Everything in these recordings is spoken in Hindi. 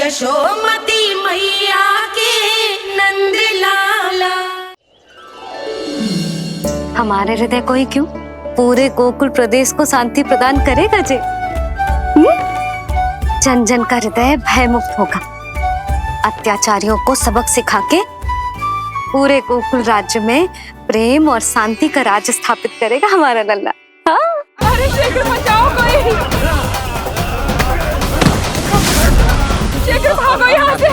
यशोमती मैया के नंद लाला। हमारे हृदय को ही क्यों, पूरे गोकुल प्रदेश को शांति प्रदान करेगा जे। जन जन का हृदय भय मुक्त होगा, अत्याचारियों को सबक सिखा के पूरे गोकुल राज्य में प्रेम और शांति का राज स्थापित करेगा हमारा लल्ला। हाँ? अरे शीघ्र बचाओ कोई, शीघ्र भागो यहाँ से।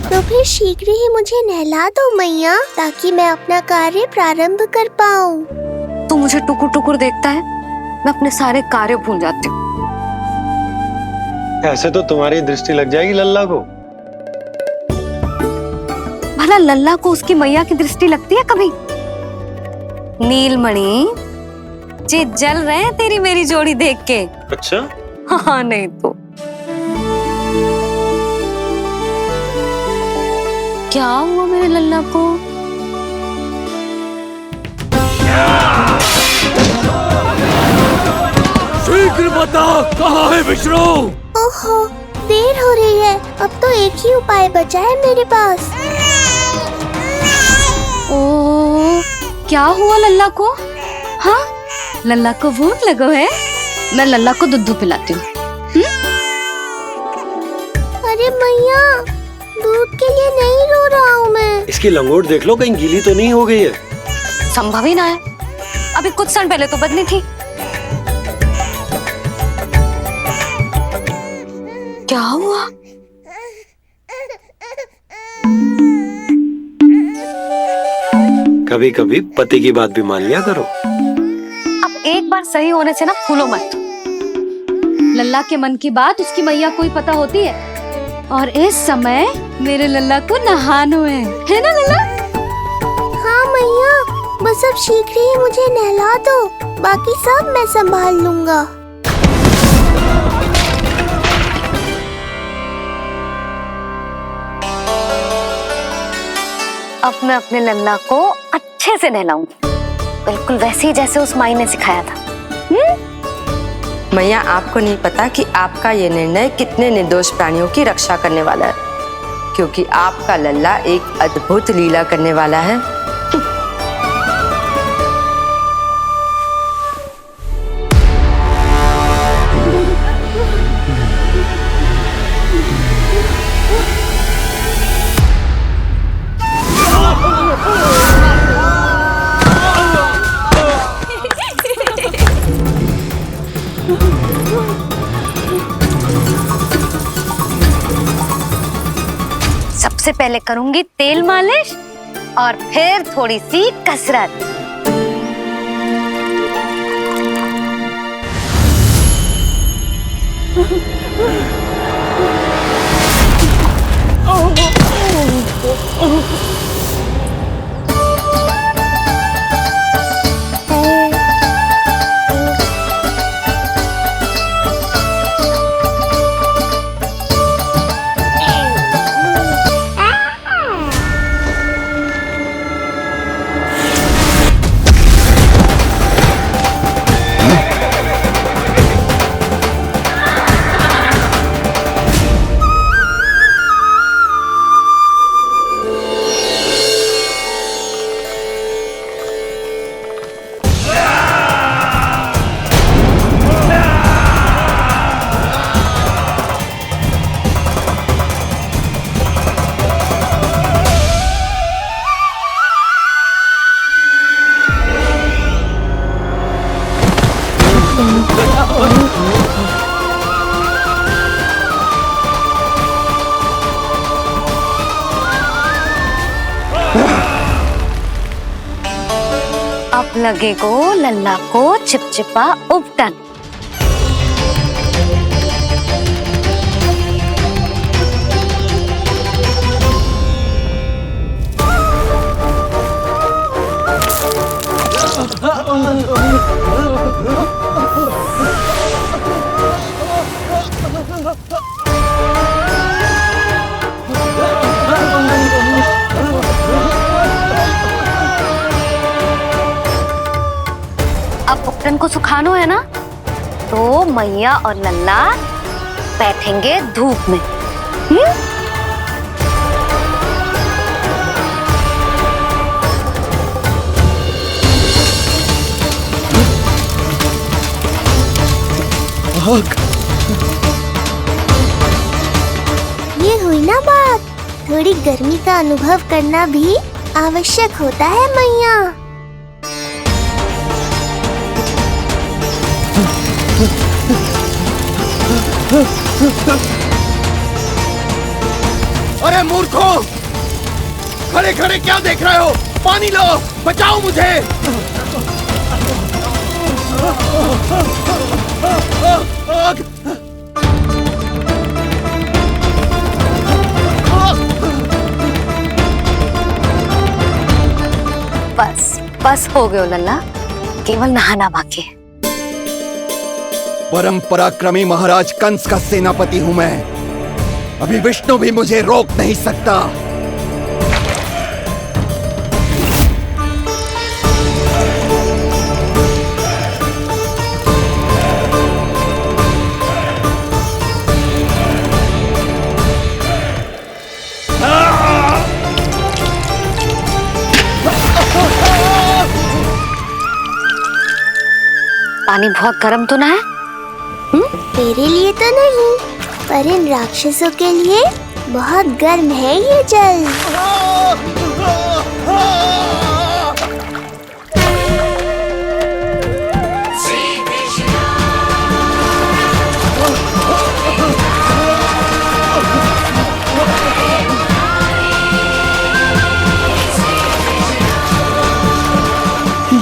तो फिर शीघ्र ही मुझे नहला दो मैया, ताकि मैं अपना कार्य प्रारंभ कर पाऊँ। तू मुझे टुकुर टुकुर देखता है, मैं अपने सारे कार्य भूल जाती हूँ। ऐसे तो तुम्हारी दृष्टि लग जाएगी लल्ला को। भला लल्ला को उसकी मैया की दृष्टि लगती है कभी? नीलमणि जे जल रहे हैं तेरी मेरी जोड़ी देख के। अच्छा? हाँ नहीं तो क्या हुआ मेरे लल्ला को? शीघ्र बता, कहाँ है विष्णु? ओहो, देर हो रही है, अब तो एक ही उपाय बचा है मेरे पास। ओ, क्या हुआ लल्ला को? हाँ, लल्ला को भूख लगो है, मैं लल्ला को दूध पिलाती हूँ। अरे मैया, दूध के लिए नहीं रो रहा हूँ मैं। इसकी लंगोट देख लो, कहीं गीली तो नहीं हो गई है। संभव ही ना है, अभी कुछ क्षण पहले तो बदली थी। क्या हुआ? कभी कभी पति की बात भी मान लिया करो। अब एक बार सही होने से ना फूलो मत। लल्ला के मन की बात उसकी मैया को ही पता होती है, और इस समय मेरे लल्ला को नहानो है ना लल्ला? हाँ मैया, बस अब शीघ्र ही मुझे नहला दो, बाकी सब मैं संभाल लूँगा। अब मैं अपने लल्ला को अच्छे से नहलाऊंगी, बिल्कुल वैसे ही जैसे उस माई ने सिखाया था। मैया, आपको नहीं पता कि आपका ये निर्णय कितने निर्दोष प्राणियों की रक्षा करने वाला है, क्योंकि आपका लल्ला एक अद्भुत लीला करने वाला है। सबसे पहले करूंगी तेल मालिश और फिर थोड़ी सी कसरत। अब लगेगो लल्ला को चिपचिपा उपटन। अब उपटन को सुखानो है ना, तो मैया और लल्ला बैठेंगे धूप में। आग। ये हुई ना बात, थोड़ी गर्मी का अनुभव करना भी आवश्यक होता है मैया। अरे मूर्खों, खड़े खड़े क्या देख रहे हो? पानी लो, बचाओ मुझे। आग! बस बस हो गयो लल्ला, केवल नहाना बाकी है। परम पराक्रमी महाराज कंस का सेनापति हूं मैं। अभी विष्णु भी मुझे रोक नहीं सकता। पानी बहुत गर्म तो ना है? तेरे लिए तो नहीं, पर इन राक्षसों के लिए बहुत गर्म है ये जल।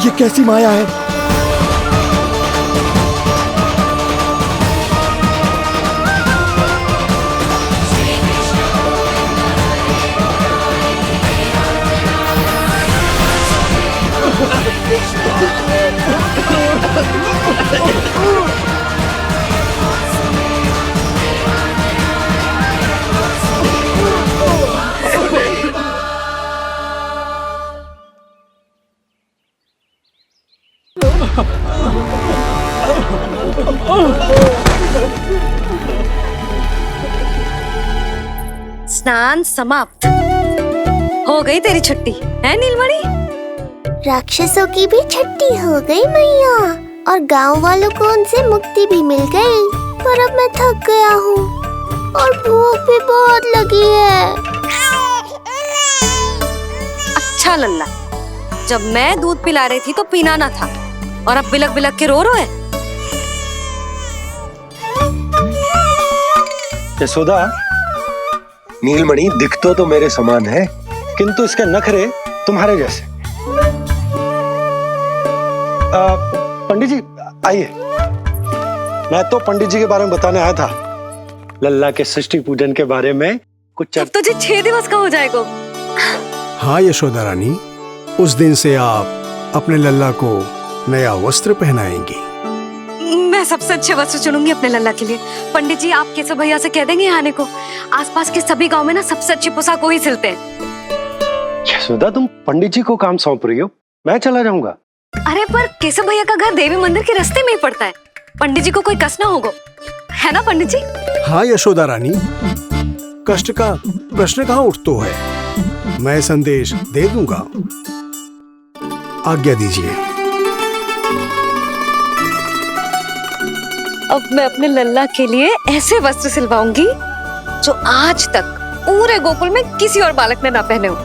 ये कैसी माया है? स्नान समाप्त। हो गई तेरी छुट्टी है नीलमणि? राक्षसों की भी छुट्टी हो गई मैया, और गांव वालों को उनसे मुक्ति भी मिल गई। पर अब मैं थक गया हूँ और भूख भी बहुत लगी है। अच्छा लल्ला, जब मैं दूध पिला रही थी तो पीना ना था, और अब बिलक बिलक के रो रहे। यशोदा, नीलमणि दिखतो तो मेरे समान है, किंतु इसके नखरे तुम्हारे जैसे। पंडित जी आइए। मैं तो पंडित जी के बारे में बताने आया था, लल्ला के सृष्टि पूजन के बारे में कुछ। अब तुझे 6 दिवस का हो जाएगा। हाँ यशोदा रानी, उस दिन से आप अपने लल्ला को नया वस्त्र पहनाएंगी। मैं सबसे अच्छे वस्त्र चुनूंगी अपने लल्ला के लिए। पंडित जी आप केशव भैया से कह देंगे आने को। आसपास के सभी गांव में ना सबसे अच्छी पोशाक वही सिलते हैं। यशोदा, तुम पंडित जी को काम सौंप रही हो, मैं चला जाऊंगा। अरे पर केशव भैया का घर देवी मंदिर के रास्ते में ही पड़ता है, पंडित जी को कोई कष्ट ना होगा, है ना पंडित जी? हाँ यशोदा रानी, कष्ट का प्रश्न कहाँ उठतो है, मैं संदेश दे दूंगा। आज्ञा दीजिए। अब मैं अपने लल्ला के लिए ऐसे वस्त्र सिलवाऊंगी जो आज तक पूरे गोकुल में किसी और बालक ने ना पहने हो।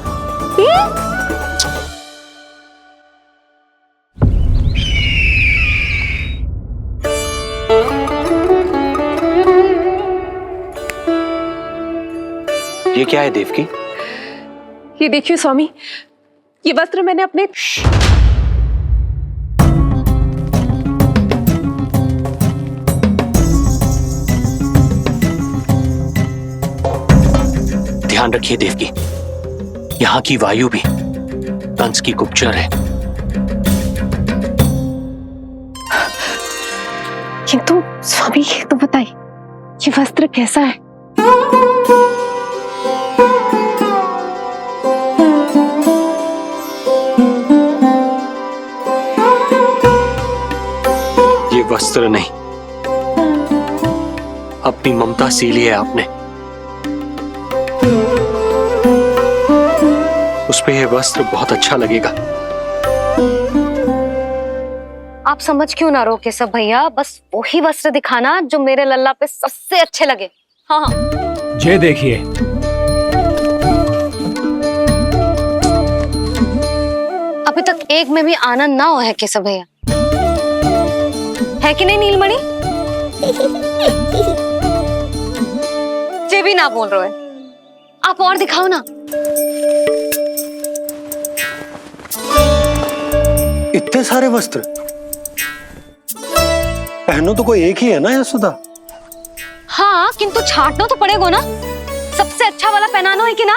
ये क्या है देवकी? ये देखिए स्वामी, ये वस्त्र मैंने अपने ध्यान रखिए देवकी, यहाँ की वायु भी कंस की गुप्तचर है। किंतु स्वामी ये तो बताइए, ये वस्त्र कैसा है? ये वस्त्र नहीं, अपनी ममता सीली है आपने। उस पे ये वस्त्र बहुत अच्छा लगेगा। आप समझ क्यों ना रहो केशव भैया, बस वही वस्त्र दिखाना जो मेरे लल्ला पे सबसे अच्छे लगे। हाँ हाँ। ये देखिए, अभी तक एक में भी आनंद ना हो है केशव भैया, है कि नहीं नीलमणि? ये भी ना बोल रहे हो, आप और दिखाओ ना। इतने सारे वस्त्र पहनो तो कोई एक ही है ना यशोदा? हाँ, किंतु छांटना तो पड़ेगा ना, सबसे अच्छा वाला पहनानो है कि ना?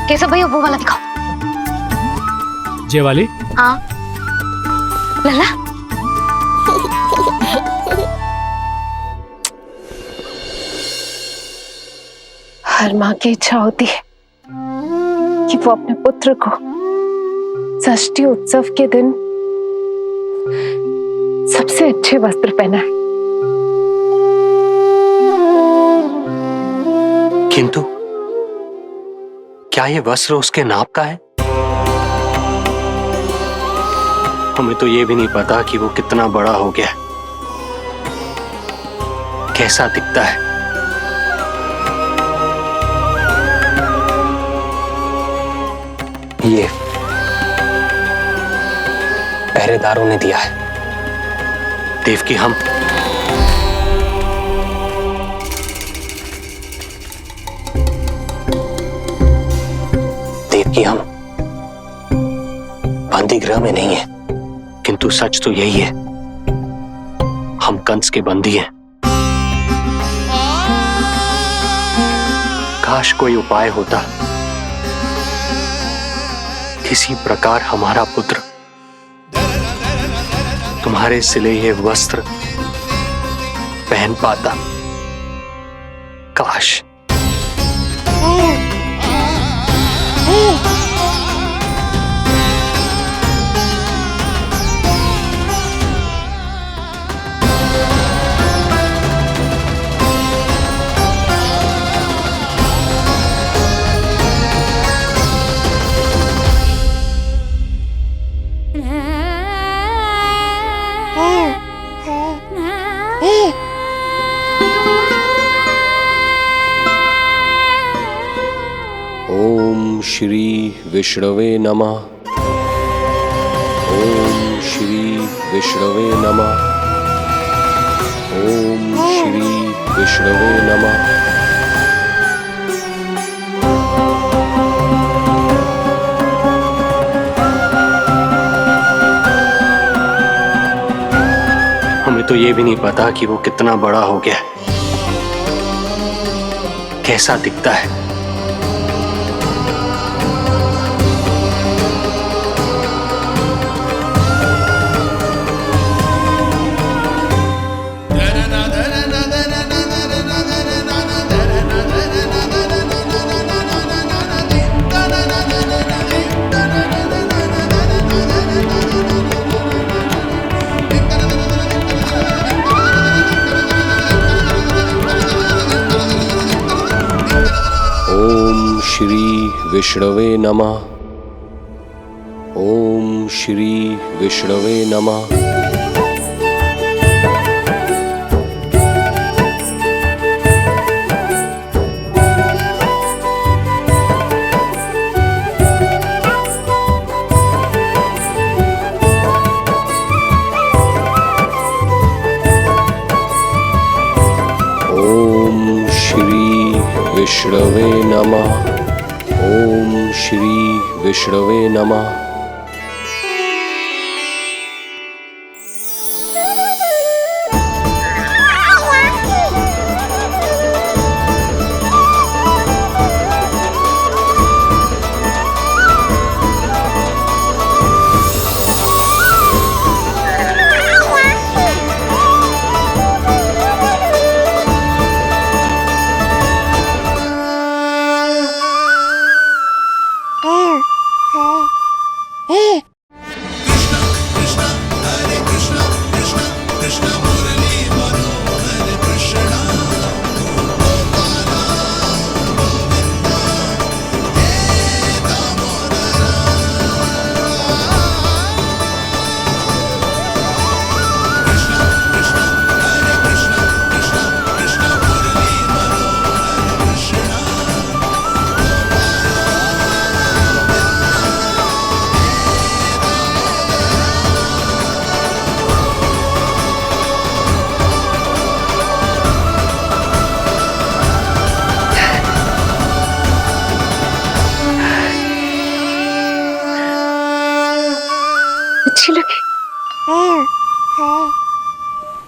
केशव भैया वो वाला दिखाओ। ये वाली? हाँ लल्ला। हर माँ की इच्छा होती है कि वो अपने पुत्र को षष्ठी उत्सव के दिन सबसे अच्छे वस्त्र पहनाए। किंतु क्या ये वस्त्र उसके नाप का है? हमें तो ये भी नहीं पता कि वो कितना बड़ा हो गया, कैसा दिखता है। ये पहरेदारों ने दिया है। देवकी, हम बंदी गृह में नहीं है, किंतु सच तो यही है, हम कंस के बंदी हैं। काश कोई उपाय होता, किसी प्रकार हमारा पुत्र तुम्हारे सिले ये वस्त्र पहन पाता। काश। ओम श्री विष्णवे नमः। ओम श्री विष्णवे नमः। ओम श्री विष्णवे नमः। हमें तो ये भी नहीं पता कि वो कितना बड़ा हो गया, कैसा दिखता है। ओम श्री विष्णवे नमः। ओम श्री विष्णवे नमः। ओम श्री विष्णवे नमः। ओम श्री विष्णवे नमः।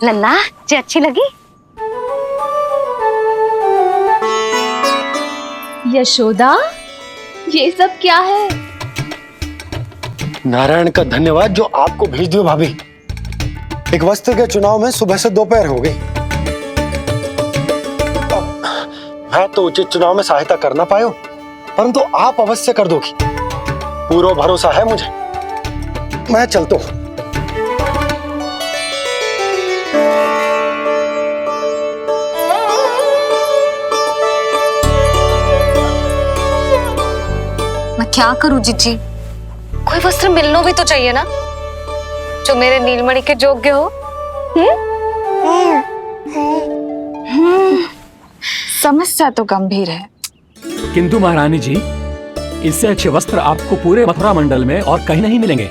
लल्ला जी अच्छी लगी? यशोदा, ये सब क्या है? नारायण का धन्यवाद जो आपको भेज दियो भाभी। एक वस्त्र के चुनाव में सुबह से दोपहर हो गई। मैं तो उचित चुनाव में सहायता कर ना पायो, परंतु आप अवश्य कर दोगी, पूरा भरोसा है मुझे। मैं चलता हूं। मैं क्या करूं जीजी? कोई वस्त्र मिलना भी तो चाहिए ना, जो मेरे नीलमणि के योग्य हो। समस्या तो गंभीर है, किंतु महारानी जी, इससे अच्छे वस्त्र आपको पूरे मथुरा मंडल में और कहीं नहीं मिलेंगे।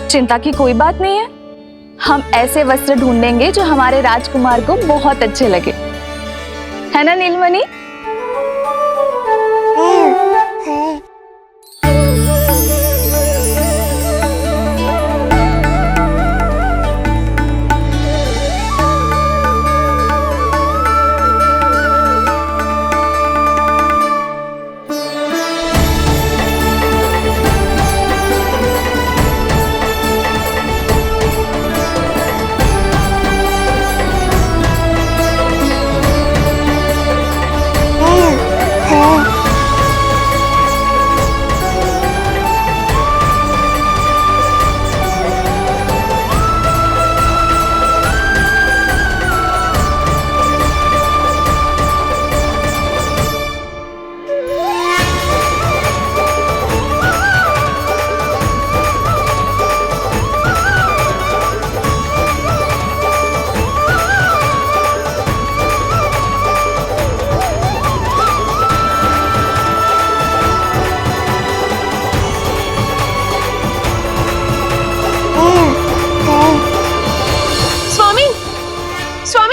चिंता की कोई बात नहीं है। हम ऐसे वस्त्र ढूंढेंगे जो हमारे राजकुमार को बहुत अच्छे लगे, है ना नीलमणि?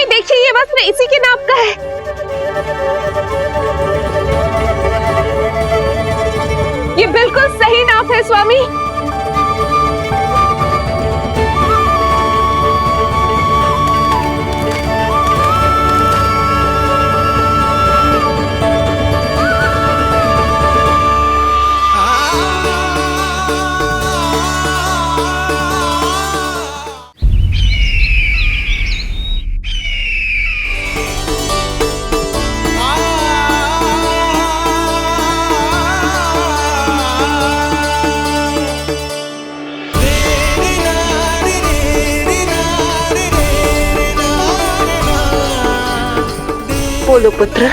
देखिए, ये वस्त्र इसी के नाप का है। ये बिल्कुल सही नाप है स्वामी। बोलो पुत्र,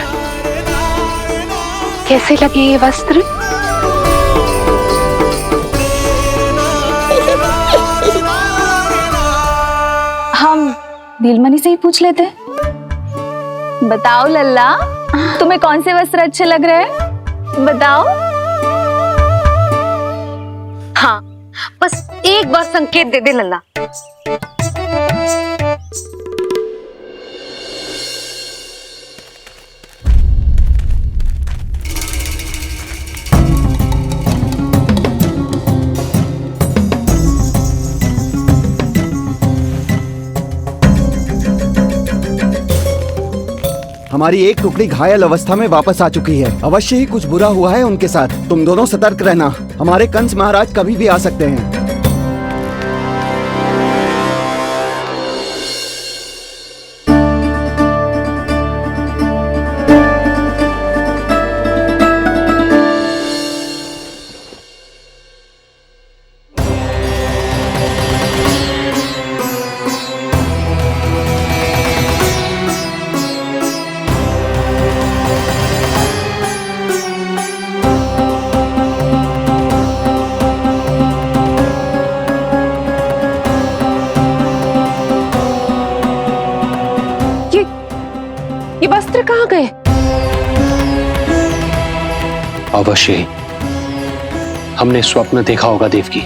कैसे लगे ये वस्त्र? हम नीलमणि से ही पूछ लेते। बताओ लल्ला, तुम्हें कौन से वस्त्र अच्छे लग रहे हैं? बताओ। हाँ, बस एक बार संकेत दे दे लल्ला। हमारी एक टुकड़ी घायल अवस्था में वापस आ चुकी है। अवश्य ही कुछ बुरा हुआ है उनके साथ। तुम दोनों सतर्क रहना, हमारे कंस महाराज कभी भी आ सकते हैं। ये वस्त्र कहाँ गए? अवश्य ही हमने स्वप्न देखा होगा देवकी।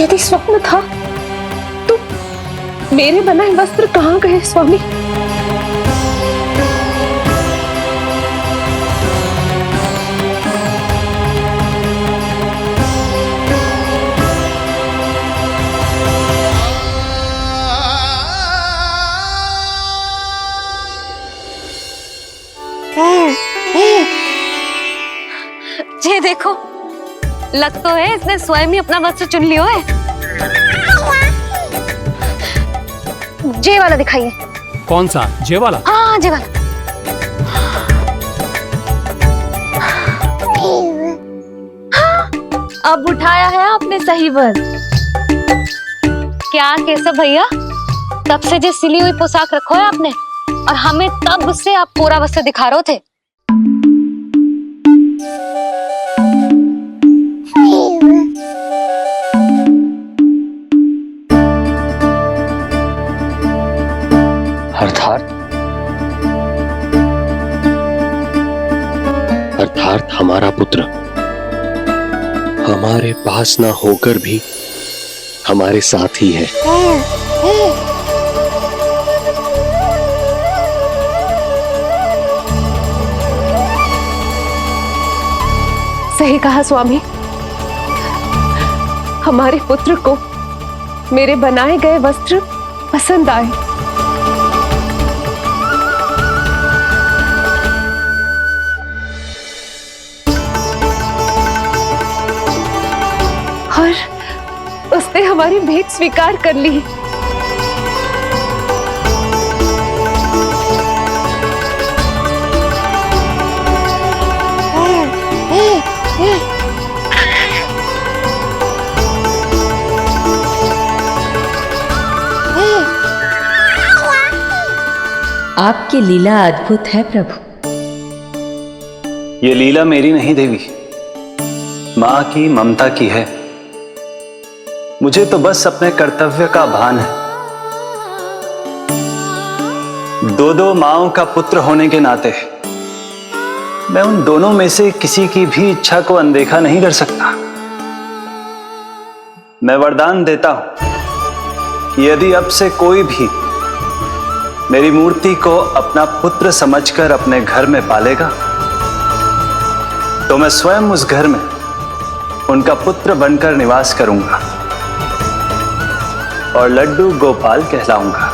यदि स्वप्न था तो मेरे बनाए वस्त्र कहाँ गए स्वामी? ये देखो, लग तो है इसने स्वयं ही अपना वस्त्र चुन लियो है। जे वाला दिखाइए। कौन सा? जे वाला? हाँ, जे वाला। अब उठाया है आपने सही वस्त्र। क्या केशव भैया, तब से जो सिली हुई पोशाक रखो है आपने, और हमें तब से आप पूरा वस्त्र दिखा रहे थे। अर्थात हमारा पुत्र हमारे पास ना होकर भी हमारे साथ ही है। सही कहा स्वामी, हमारे पुत्र को मेरे बनाए गए वस्त्र पसंद आए। और उसने हमारी भेंट स्वीकार कर ली। आपकी लीला अद्भुत है प्रभु। ये लीला मेरी नहीं देवी, मां की, ममता की है। मुझे तो बस अपने कर्तव्य का भान है। दो माओं का पुत्र होने के नाते मैं उन दोनों में से किसी की भी इच्छा को अनदेखा नहीं कर सकता। मैं वरदान देता हूं कि यदि अब से कोई भी मेरी मूर्ति को अपना पुत्र समझकर अपने घर में पालेगा, तो मैं स्वयं उस घर में उनका पुत्र बनकर निवास करूंगा और लड्डू गोपाल कहलाऊंगा।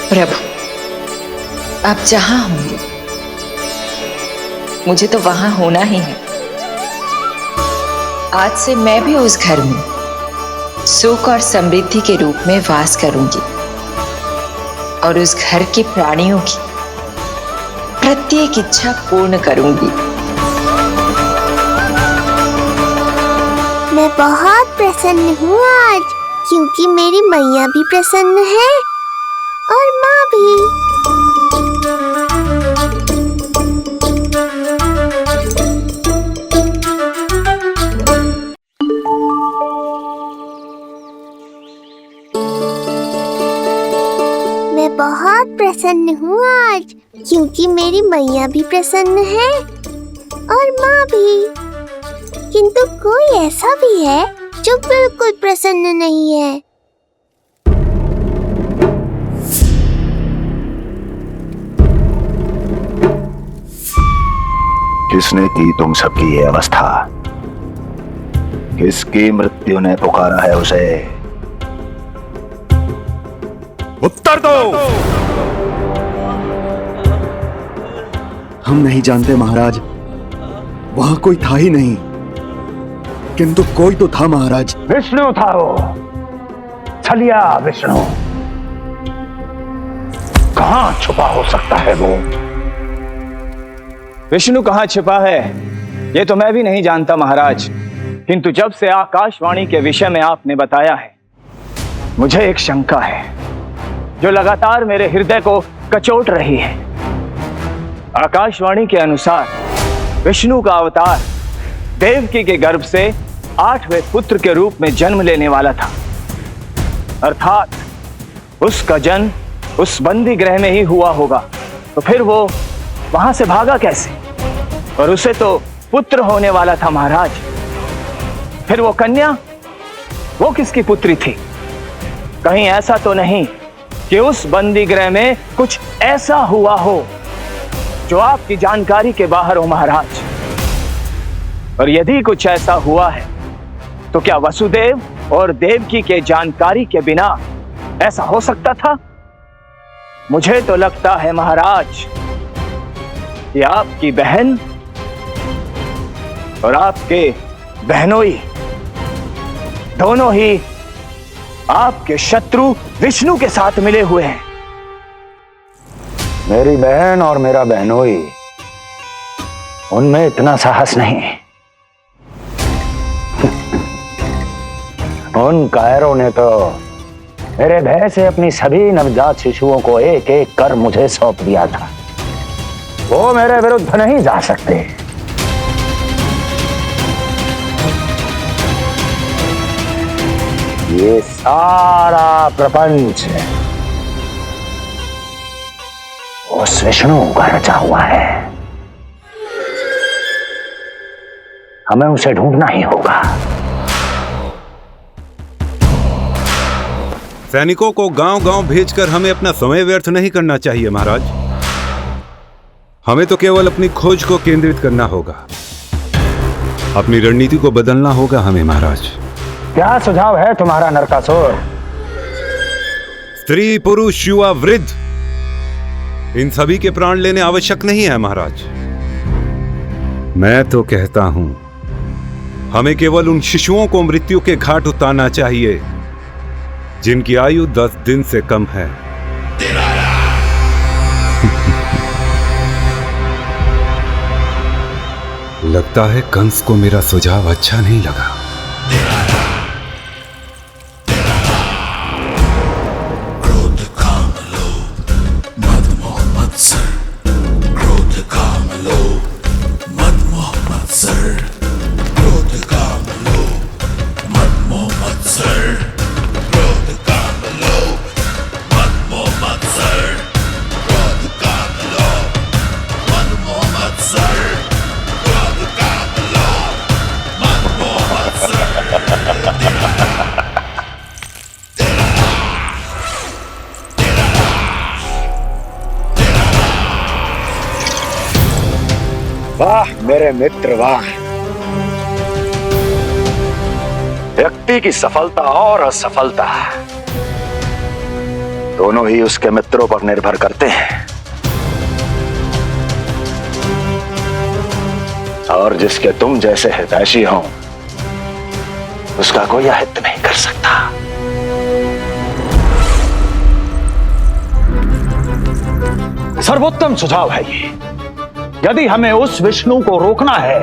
प्रभु, आप जहां होंगे मुझे तो वहां होना ही है। आज से मैं भी उस घर में सुख और समृद्धि के रूप में वास करूंगी और उस घर के प्राणियों की प्रत्येक इच्छा पूर्ण करूंगी। मैं बहुत प्रसन्न हूँ आज, क्योंकि मेरी मैया भी प्रसन्न है और माँ भी। मैं बहुत प्रसन्न हूँ आज, क्योंकि मेरी मैया भी प्रसन्न है और माँ भी। किंतु कोई ऐसा भी है जो बिल्कुल प्रसन्न नहीं है। किसने की तुम सबकी ये अवस्था? किसकी मृत्यु ने पुकारा है उसे? उत्तर दो। हम नहीं जानते महाराज, वहां कोई था ही नहीं, किंतु कोई तो था महाराज। विष्णु था वो, छलिया विष्णु। कहां छुपा हो सकता है वो? विष्णु कहां छिपा है ये तो मैं भी नहीं जानता महाराज, किंतु जब से आकाशवाणी के विषय में आपने बताया है, मुझे एक शंका है जो लगातार मेरे हृदय को कचोट रही है। आकाशवाणी के अनुसार विष्णु का अवतार देवकी के गर्भ से 8वें पुत्र के रूप में जन्म लेने वाला था। अर्थात उसका जन्म उस बंदी गृह में ही हुआ होगा, तो फिर वो वहां से भागा कैसे? और उसे तो पुत्र होने वाला था महाराज। फिर वो कन्या, वो किसकी पुत्री थी? कहीं ऐसा तो नहीं कि उस बंदी गृह में कुछ ऐसा हुआ हो जो आपकी जानकारी के बाहर हो महाराज? और यदि कुछ ऐसा हुआ है तो क्या वसुदेव और देवकी के जानकारी के बिना ऐसा हो सकता था? मुझे तो लगता है महाराज कि आपकी बहन और आपके बहनोई दोनों ही आपके शत्रु विष्णु के साथ मिले हुए हैं। मेरी बहन और मेरा बहनोई, उनमें इतना साहस नहीं। उन कायरों ने तो मेरे भय से अपनी सभी नवजात शिशुओं को एक एक कर मुझे सौंप दिया था। वो मेरे विरुद्ध नहीं जा सकते। ये सारा प्रपंच उस विष्णु का रचा हुआ है। हमें उसे ढूंढना ही होगा। सैनिकों को गांव-गांव भेजकर हमें अपना समय व्यर्थ नहीं करना चाहिए महाराज। हमें तो केवल अपनी खोज को केंद्रित करना होगा। अपनी रणनीति को बदलना होगा हमें महाराज। क्या सुझाव है तुम्हारा नरकासुर? स्त्री, पुरुष, युवा, वृद्ध, इन सभी के प्राण लेने आवश्यक नहीं है महाराज। मैं तो कहता हूं हमें केवल उन शिशुओं को मृत्यु के घाट उतारना चाहिए जिनकी आयु 10 दिन से कम है। लगता है कंस को मेरा सुझाव अच्छा नहीं लगा। क्रोध काम लोभ मद मोह मत्सर, क्रोध काम लोभ मद मोह मत्सर, क्रोध काम लोभ मद मोह मत्सर, क्रोध काम लोभ मद मोह मत्सर, क्रोध काम लोभ मद मोह मत्सर, क्रोध काम लोभ मद मोह मत्सर। वाह मेरे मित्र वाह। व्यक्ति की सफलता और असफलता दोनों ही उसके मित्रों पर निर्भर करते हैं, और जिसके तुम जैसे हितैषी हो उसका कोई अहित नहीं कर सकता। सर्वोत्तम सुझाव है ये। यदि हमें उस विष्णु को रोकना है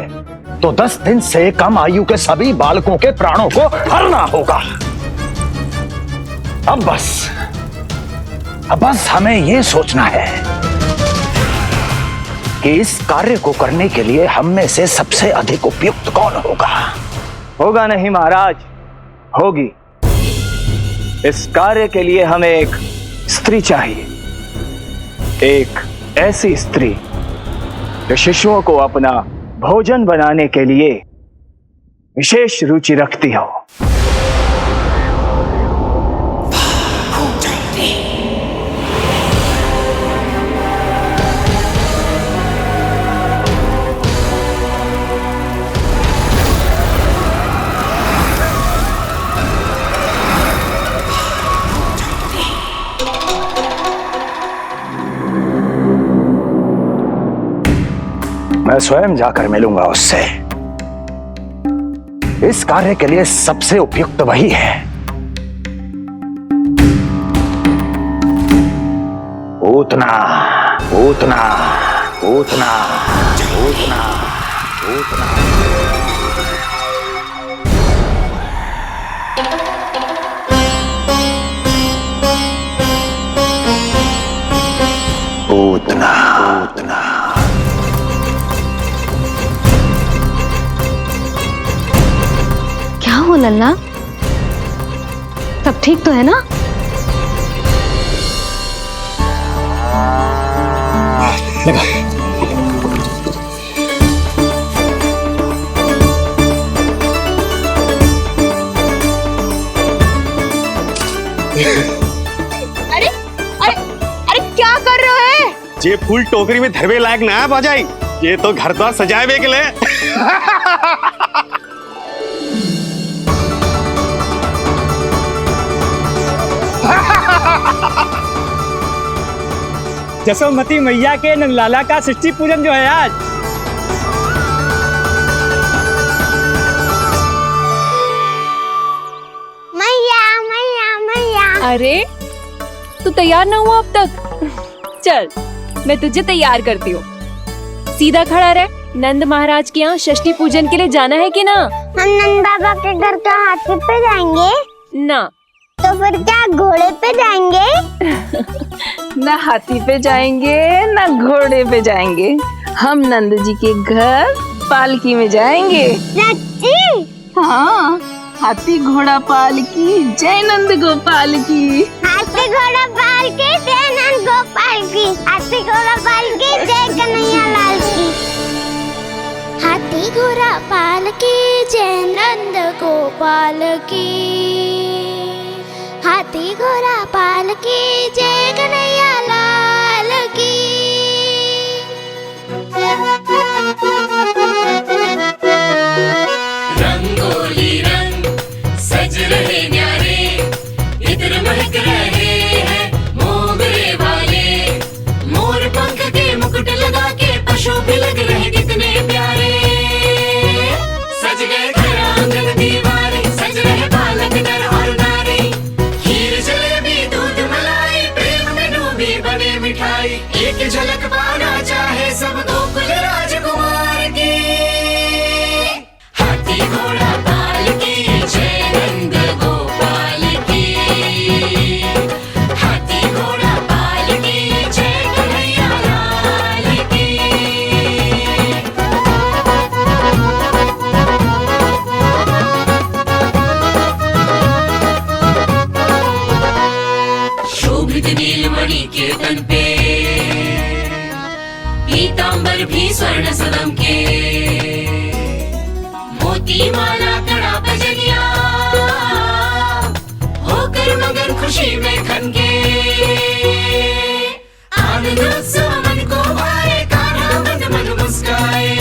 तो 10 दिन से कम आयु के सभी बालकों के प्राणों को हरना होगा। अब बस हमें यह सोचना है कि इस कार्य को करने के लिए हम में से सबसे अधिक उपयुक्त कौन होगा। होगा नहीं महाराज, होगी। इस कार्य के लिए हमें एक स्त्री चाहिए, एक ऐसी स्त्री जो शिशुओं को अपना भोजन बनाने के लिए विशेष रुचि रखती हो। मैं स्वयं जाकर मिलूंगा उससे। इस कार्य के लिए सबसे उपयुक्त वही है। पूतना पूतना पूतना पूतना पूतना। पूतना पूतना। क्या हो लल्ला, सब ठीक तो है ना? लगा। अरे अरे अरे क्या कर रहे हो? ये फूल टोकरी में धरवे लायक ना है बाजाई, ये तो घर द्वार सजाए के लिए। जसोमती मैया के नंदलाला का षष्ठी पूजन जो है आज। मैया मैया मैया। अरे तू तैयार ना हुआ अब तक? चल मैं तुझे तैयार करती हूँ। सीधा खड़ा रह। नंद महाराज के यहाँ षष्ठी पूजन के लिए जाना है कि ना? हम नंद बाबा के घर का हाथी पे जाएंगे ना। तो फिर क्या घोड़े पे जाएंगे? ना हाथी पे जाएंगे ना घोड़े पे जाएंगे, हम नंद जी के घर पालकी में जाएंगे। सच्ची? हाँ, हाथी घोड़ा पालकी जय नंद गोपाल की। हाथी घोड़ा पालकी जय नंद गोपाल की। हाथी घोड़ा पालकी जय कन्हैया लाल की। हाथी घोड़ा पालकी जय नंद गोपाल की। हाथी घोड़ा पालकी जय कन्हैया लाल की। रंगोली रंग सज रहे न्यारे, इत्र महक रहे हैं मोगरे वाले। मोर पंख के मुकुट लगा के पशु भी लग रहे कितने प्यारे। सज गए घर आंगन दीवारे, सज रहे बालक नर और नारी। खीर जलेबी दूध मलाई, प्रेम में डूबी बने मिठाई। एक झलक पाना चाहे सब गोकुल राजकुमार की। हाथी घोड़ा पालकी जय नंद गोपाल की। हाथी घोड़ा पालकी जय कन्हैया लाल की। शोभित नीलमणि के तन पे, पीतांबर भी स्वर्ण सदम के। मोती माला कड़ा बजनिया, होकर मगन खुशी में खनके। आनंद उत्सव मन को भाए, कान्हा मन मन मुस्काए।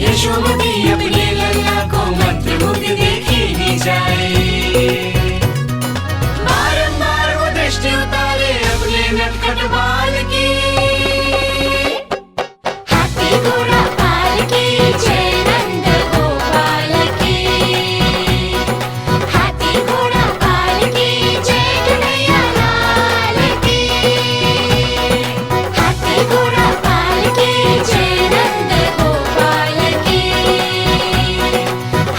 यशोमती अपने लल्ला को मंत्रमुग्ध देखी ही जाए। बारंबार वो दृष्टि उतारे अपने नटखट बाल की। हाथी घोड़ा पालकी जय नंद गोपाल की। हाथी घोड़ा पालकी जय कन्हैया लाल की। हाथी घोड़ा पालकी जय नंद गोपाल की।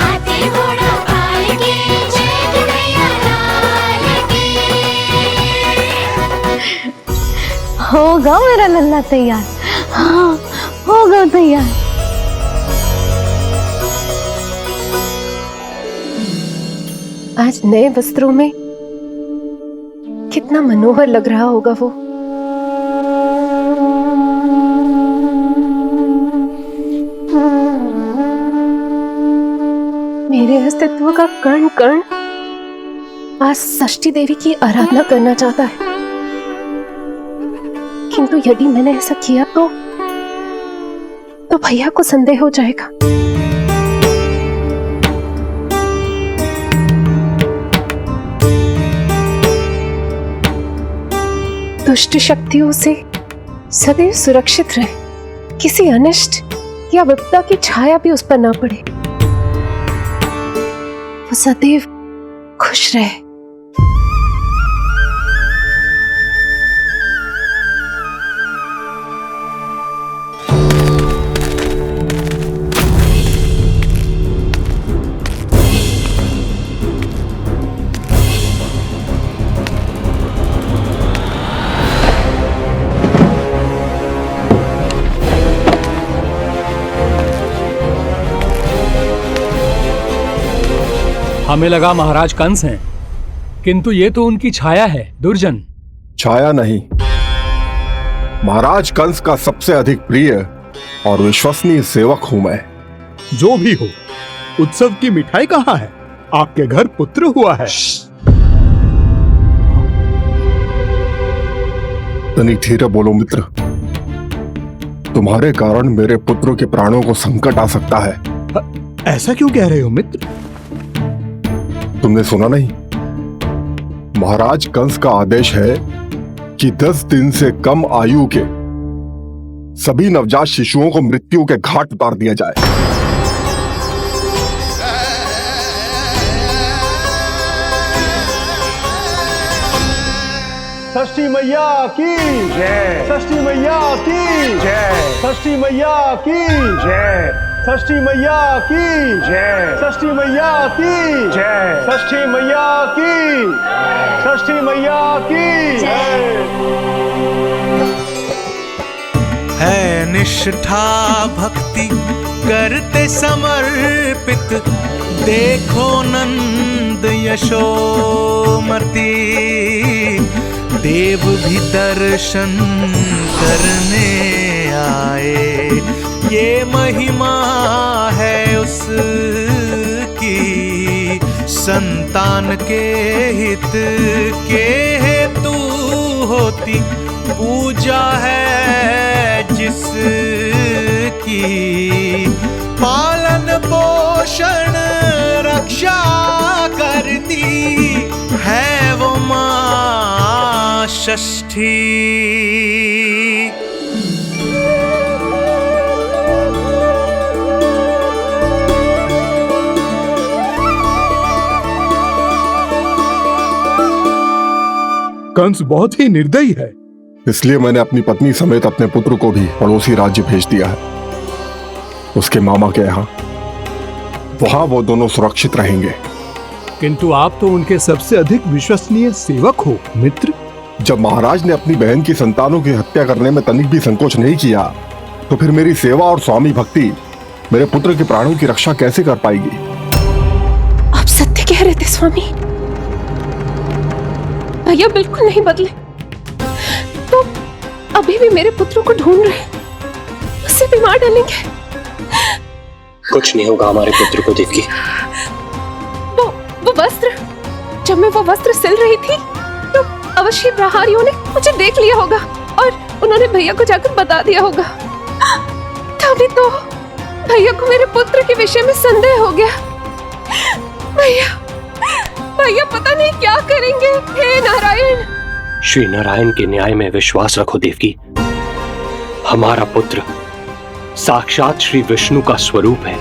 हाथी घोड़ा पालकी जय कन्हैया लाल की। होगा मेरा लल्ला तैयार। हाँ होगा तैयार। आज नए वस्त्रों में कितना मनोहर लग रहा होगा वो। मेरे अस्तित्व का कण कण आज षष्ठी देवी की आराधना करना चाहता है। किंतु यदि मैंने ऐसा किया तो भैया को संदेह हो जाएगा। दुष्ट शक्तियों से सदैव सुरक्षित रहे, किसी अनिष्ट या विपदा की छाया भी उस पर ना पड़े, वो सदैव खुश रहे। हमें लगा महाराज कंस हैं, किंतु ये तो उनकी छाया है दुर्जन। छाया नहीं, महाराज कंस का सबसे अधिक प्रिय और विश्वसनीय सेवक हूं मैं। जो भी हो, उत्सव की मिठाई कहाँ है? आपके घर पुत्र हुआ है। तनिक धीरे बोलो मित्र, तुम्हारे कारण मेरे पुत्रों के प्राणों को संकट आ सकता है। ऐसा क्यों कह रहे हो मित्र? तुमने सुना नहीं? महाराज कंस का आदेश है कि 10 दिन से कम आयु के सभी नवजात शिशुओं को मृत्यु के घाट उतार दिया जाए। षष्ठी मैया की जय, षष्ठी मैया की जय, षष्ठी मैया की जय, षष्ठी मैया की जय, षष्ठी मैया की जय, षष्ठी मैया की, षष्ठी मैया की जय। है निष्ठा भक्ति करते समर्पित, देखो नंद यशोमती, देव भी दर्शन करने आए। ये महिमा है उसकी, संतान के हित के हेतु होती पूजा है जिसकी, पालन पोषण रक्षा करती है वो माँ षष्ठी। कंस बहुत ही निर्दयी है, इसलिए मैंने अपनी पत्नी समेत अपने पुत्र को भी पड़ोसी राज्य भेज दिया है, उसके मामा के यहाँ। वहां वो दोनों सुरक्षित रहेंगे। किंतु आप तो उनके सबसे अधिक विश्वसनीय सेवक हो मित्र। जब महाराज ने अपनी बहन की संतानों की हत्या करने में तनिक भी संकोच नहीं किया, तो फिर मेरी सेवा और स्वामी भक्ति मेरे पुत्र के प्राणों की रक्षा कैसे कर पाएगी? आप सत्य कह रहे थे स्वामी, भैया बिल्कुल नहीं बदले, तो अभी भी मेरे पुत्र को ढूंढ रहे, उसे भी मार डालेंगे। कुछ नहीं होगा हमारे पुत्र को देवकी। वो वस्त्र, जब मैं वो वस्त्र सिल रही थी तो अवश्य प्रहारियों ने मुझे देख लिया होगा और उन्होंने भैया को जाकर बता दिया होगा। तभी तो भैया को मेरे पुत्र के विषय में संदेह हो गया। भैया पता नहीं क्या करेंगे। हे नारायण। श्री नारायण के न्याय में विश्वास रखो देवकी। हमारा पुत्र साक्षात श्री विष्णु का स्वरूप है,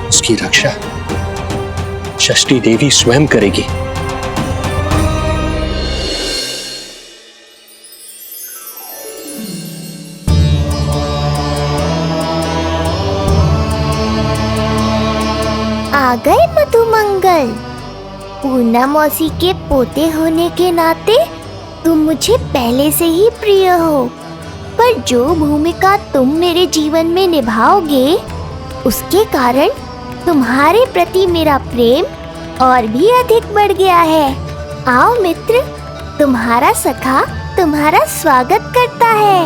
उसकी रक्षा षष्ठी देवी स्वयं करेगी। आ गए मधुमंगल। पूर्णा मौसी के पोते होने के नाते तुम मुझे पहले से ही प्रिय हो, पर जो भूमिका तुम मेरे जीवन में निभाओगे उसके कारण तुम्हारे प्रति मेरा प्रेम और भी अधिक बढ़ गया है। आओ मित्र, तुम्हारा सखा तुम्हारा स्वागत करता है।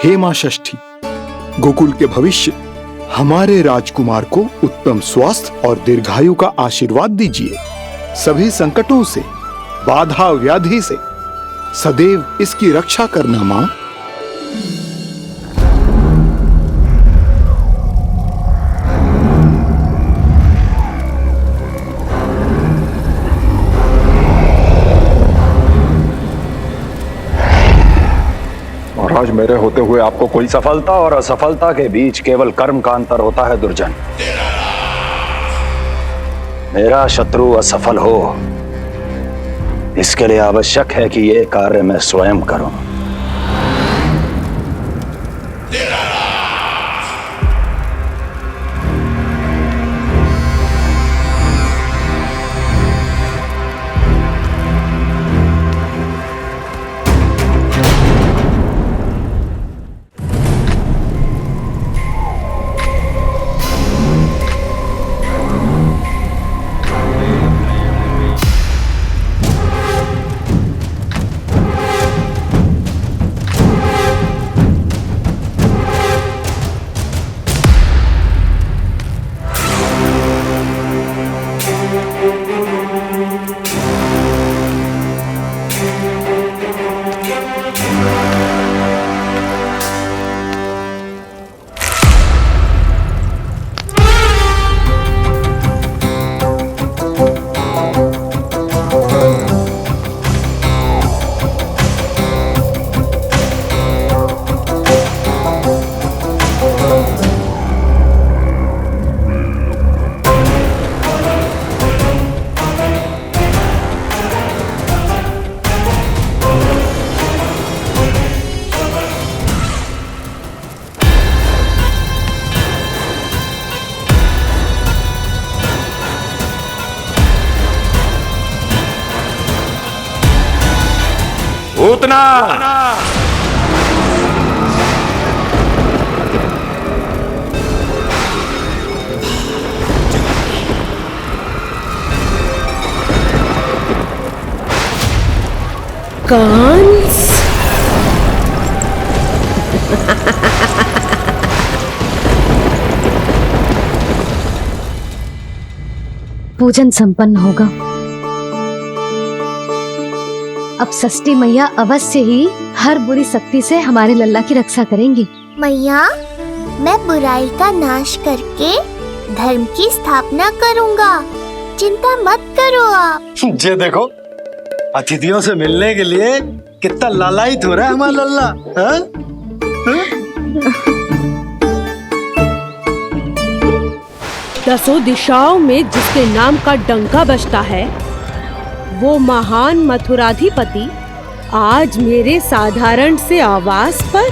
हे मां षष्ठी, गोकुल के भविष्य हमारे राजकुमार को उत्तम स्वास्थ्य और दीर्घायु का आशीर्वाद दीजिए। सभी संकटों से, बाधा व्याधि से सदैव इसकी रक्षा करना मां। महाराज, मेरे होते हुए आपको कोई सफलता और असफलता के बीच केवल कर्म का अंतर होता है दुर्जन। मेरा शत्रु असफल हो, इसके लिए आवश्यक है कि ये कार्य मैं स्वयं करूं। पूतना। कंस पूजन संपन्न होगा। अब षष्ठी मैया अवश्य ही हर बुरी शक्ति से हमारे लल्ला की रक्षा करेंगी। मैया, मैं बुराई का नाश करके धर्म की स्थापना करूंगा, चिंता मत करो आप। ये देखो, अतिथियों से मिलने के लिए कितना लालायित हो रहा है हमारा लल्ला। हाँ? दसों दिशाओं में जिसके नाम का डंका बजता है, वो महान मथुराधिपति आज मेरे साधारण से आवास पर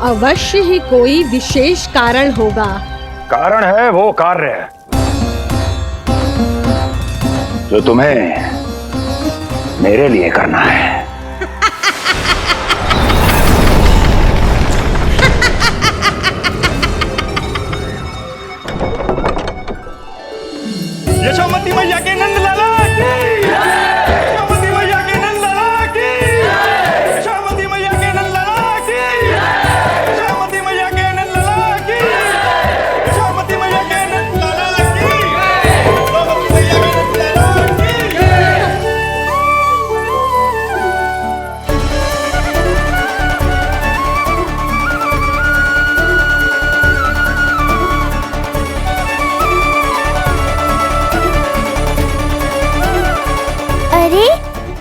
अवश्य ही कोई विशेष कारण होगा। कारण है वो कार्य जो तुम्हें मेरे लिए करना है। यशोमती मैया के नंद लाला की, यशोमती मैया के नंद लाला की, यशोमती मैया के नंद लाला की, यशोमती मैया के नंद लाला की, यशोमती मैया के नंद लाला की, यशोमती मैया के नंद लाला की। अरे,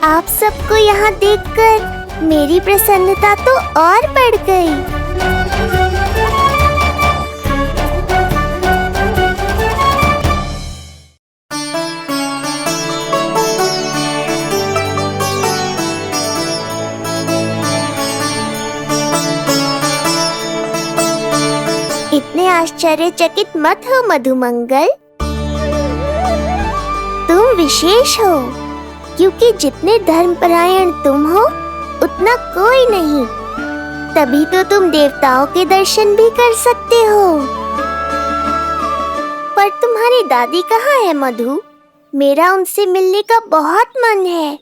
आप सबको यहाँ देखकर मेरी प्रसन्नता तो और बढ़ गई। इतने आश्चर्यचकित मत हो मधुमंगल, तुम विशेष हो, क्योंकि जितने धर्मपरायण तुम हो उतना कोई नहीं। तभी तो तुम देवताओं के दर्शन भी कर सकते हो। पर तुम्हारी दादी कहाँ है मधु? मेरा उनसे मिलने का बहुत मन है।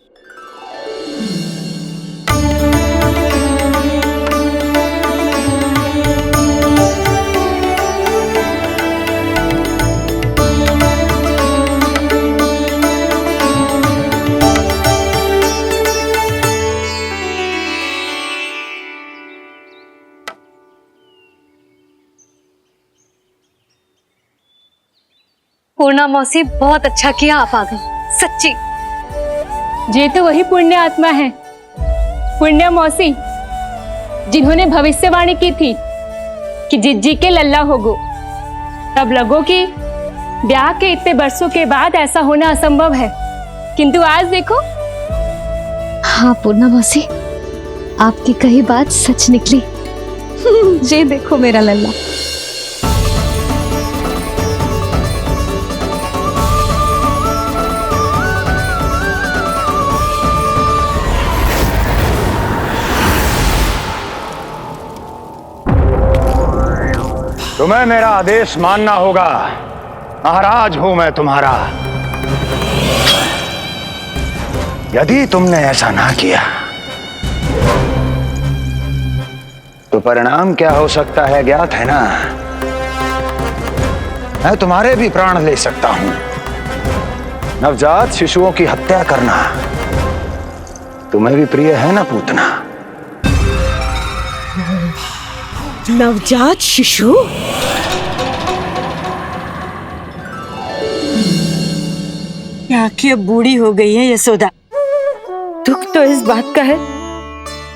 पूर्णा मौसी, बहुत अच्छा किया आप आ गई, सच्ची। ये तो वही पुण्य आत्मा है, पुण्य मौसी, जिन्होंने भविष्यवाणी की थी कि जिज्जी के लल्ला होगो। तब लगो कि ब्याह के इतने बरसों के बाद ऐसा होना असंभव है, किंतु आज देखो। हाँ पूर्णा मौसी, आपकी कही बात सच निकली। ये देखो मेरा लल्ला। तुम्हें मेरा आदेश मानना होगा, महाराज हूं मैं तुम्हारा। यदि तुमने ऐसा ना किया तो परिणाम क्या हो सकता है ज्ञात है ना? मैं तुम्हारे भी प्राण ले सकता हूं। नवजात शिशुओं की हत्या करना तुम्हें भी प्रिय है ना पूतना? नवजात शिशु? क्या कि अब बूढ़ी हो गई है यशोदा। दुख तो इस बात का है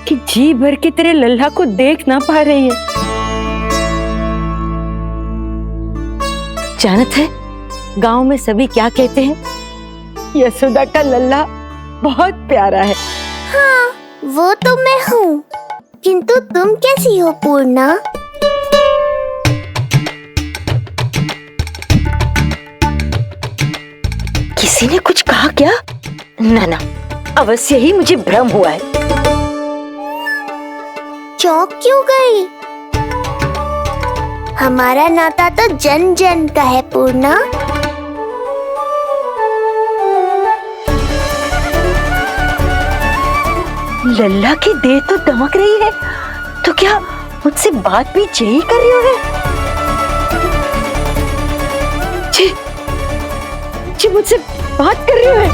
कि जी भर के तेरे लल्ला को देख ना पा रही है। जानत है गांव में सभी क्या कहते हैं? यशोदा का लल्ला बहुत प्यारा है। हाँ, वो तो मैं हूँ, किंतु तुम कैसी हो पूर्णा? किसी ने कुछ कहा क्या? ना ना, अवश्य ही मुझे भ्रम हुआ है। चौंक क्यों गई? हमारा नाता तो जन जन का है पूर्णा। लल्ला की देह तो दमक रही है, तो क्या मुझसे बात भी यही कर रही हो है? जी मुझसे बात कर रही हो है?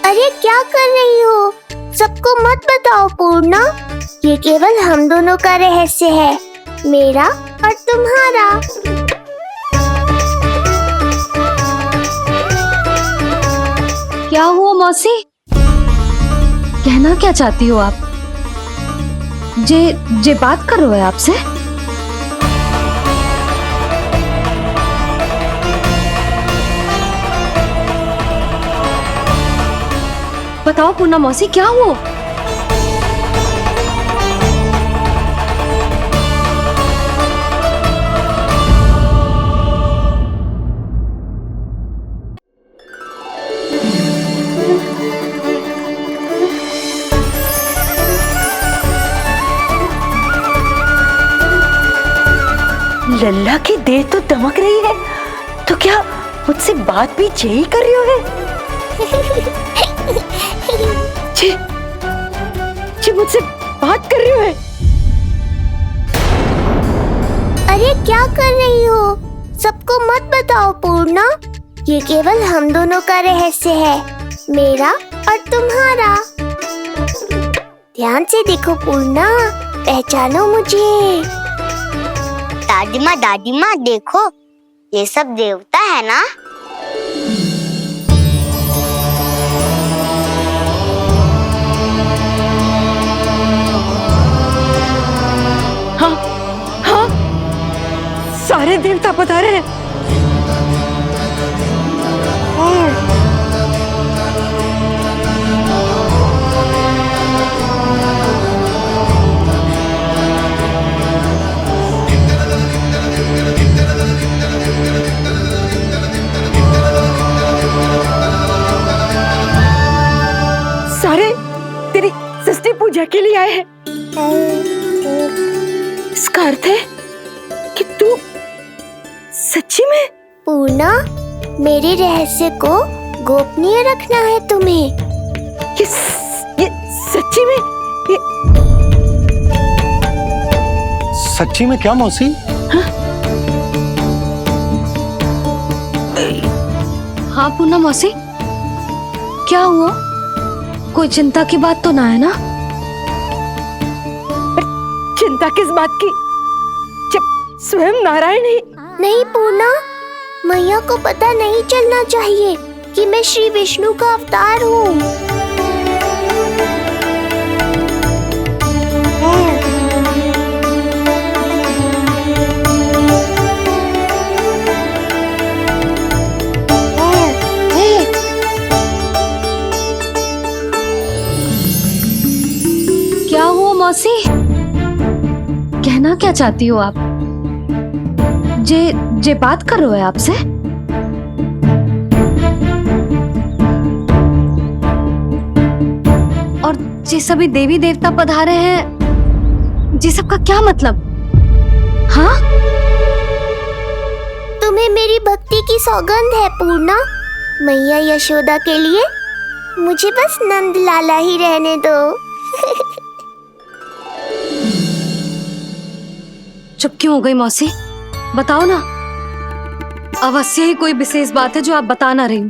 अरे क्या कर रही हो? सबको मत बताओ पूर्णा, ये केवल हम दोनों का रहस्य है, मेरा और तुम्हारा। क्या हुआ मौसी? कहना क्या चाहती हो आप? जे बात कर रहे हो आपसे? बताओ पूर्णा मौसी, क्या हुआ? लल्ला की देह तो दमक रही है, तो क्या मुझसे बात भी यही कर रही हो है? जी मुझसे बात कर रही हो है? अरे क्या कर रही हो? सबको मत बताओ पूर्णा, ये केवल हम दोनों का रहस्य है, मेरा और तुम्हारा। ध्यान से देखो पूर्णा, पहचानो मुझे। दादी माँ देखो, ये सब देवता है ना? हाँ हाँ, सारे देवता पधारे हैं। सारे तेरी सृष्टि पूजा के लिए आए हैं। इसका अर्थ है कि तू सच्ची में? पूर्णा, मेरे रहस्य को गोपनीय रखना है तुम्हें। ये सच्ची में? सच्ची में क्या मौसी? हाँ पूर्णा मौसी, क्या हुआ? कोई चिंता की बात तो ना है ना? चिंता किस बात की, जब स्वयं नारायण ही। नहीं पूर्णा, मैया को पता नहीं चलना चाहिए कि मैं श्री विष्णु का अवतार हूँ। क्या हुआ मौसी? कहना क्या चाहती हो आप? जे बात कर रहे हो आपसे? और जे सभी देवी देवता पधारे हैं, जी सबका क्या मतलब? हाँ? तुम्हें मेरी भक्ति की सौगंध है पूर्णा। मैया यशोदा के लिए मुझे बस नंद लाला ही रहने दो। चुप क्यों हो गई मौसी? बताओ ना, अवश्य ही कोई विशेष बात है जो आप बता ना रही।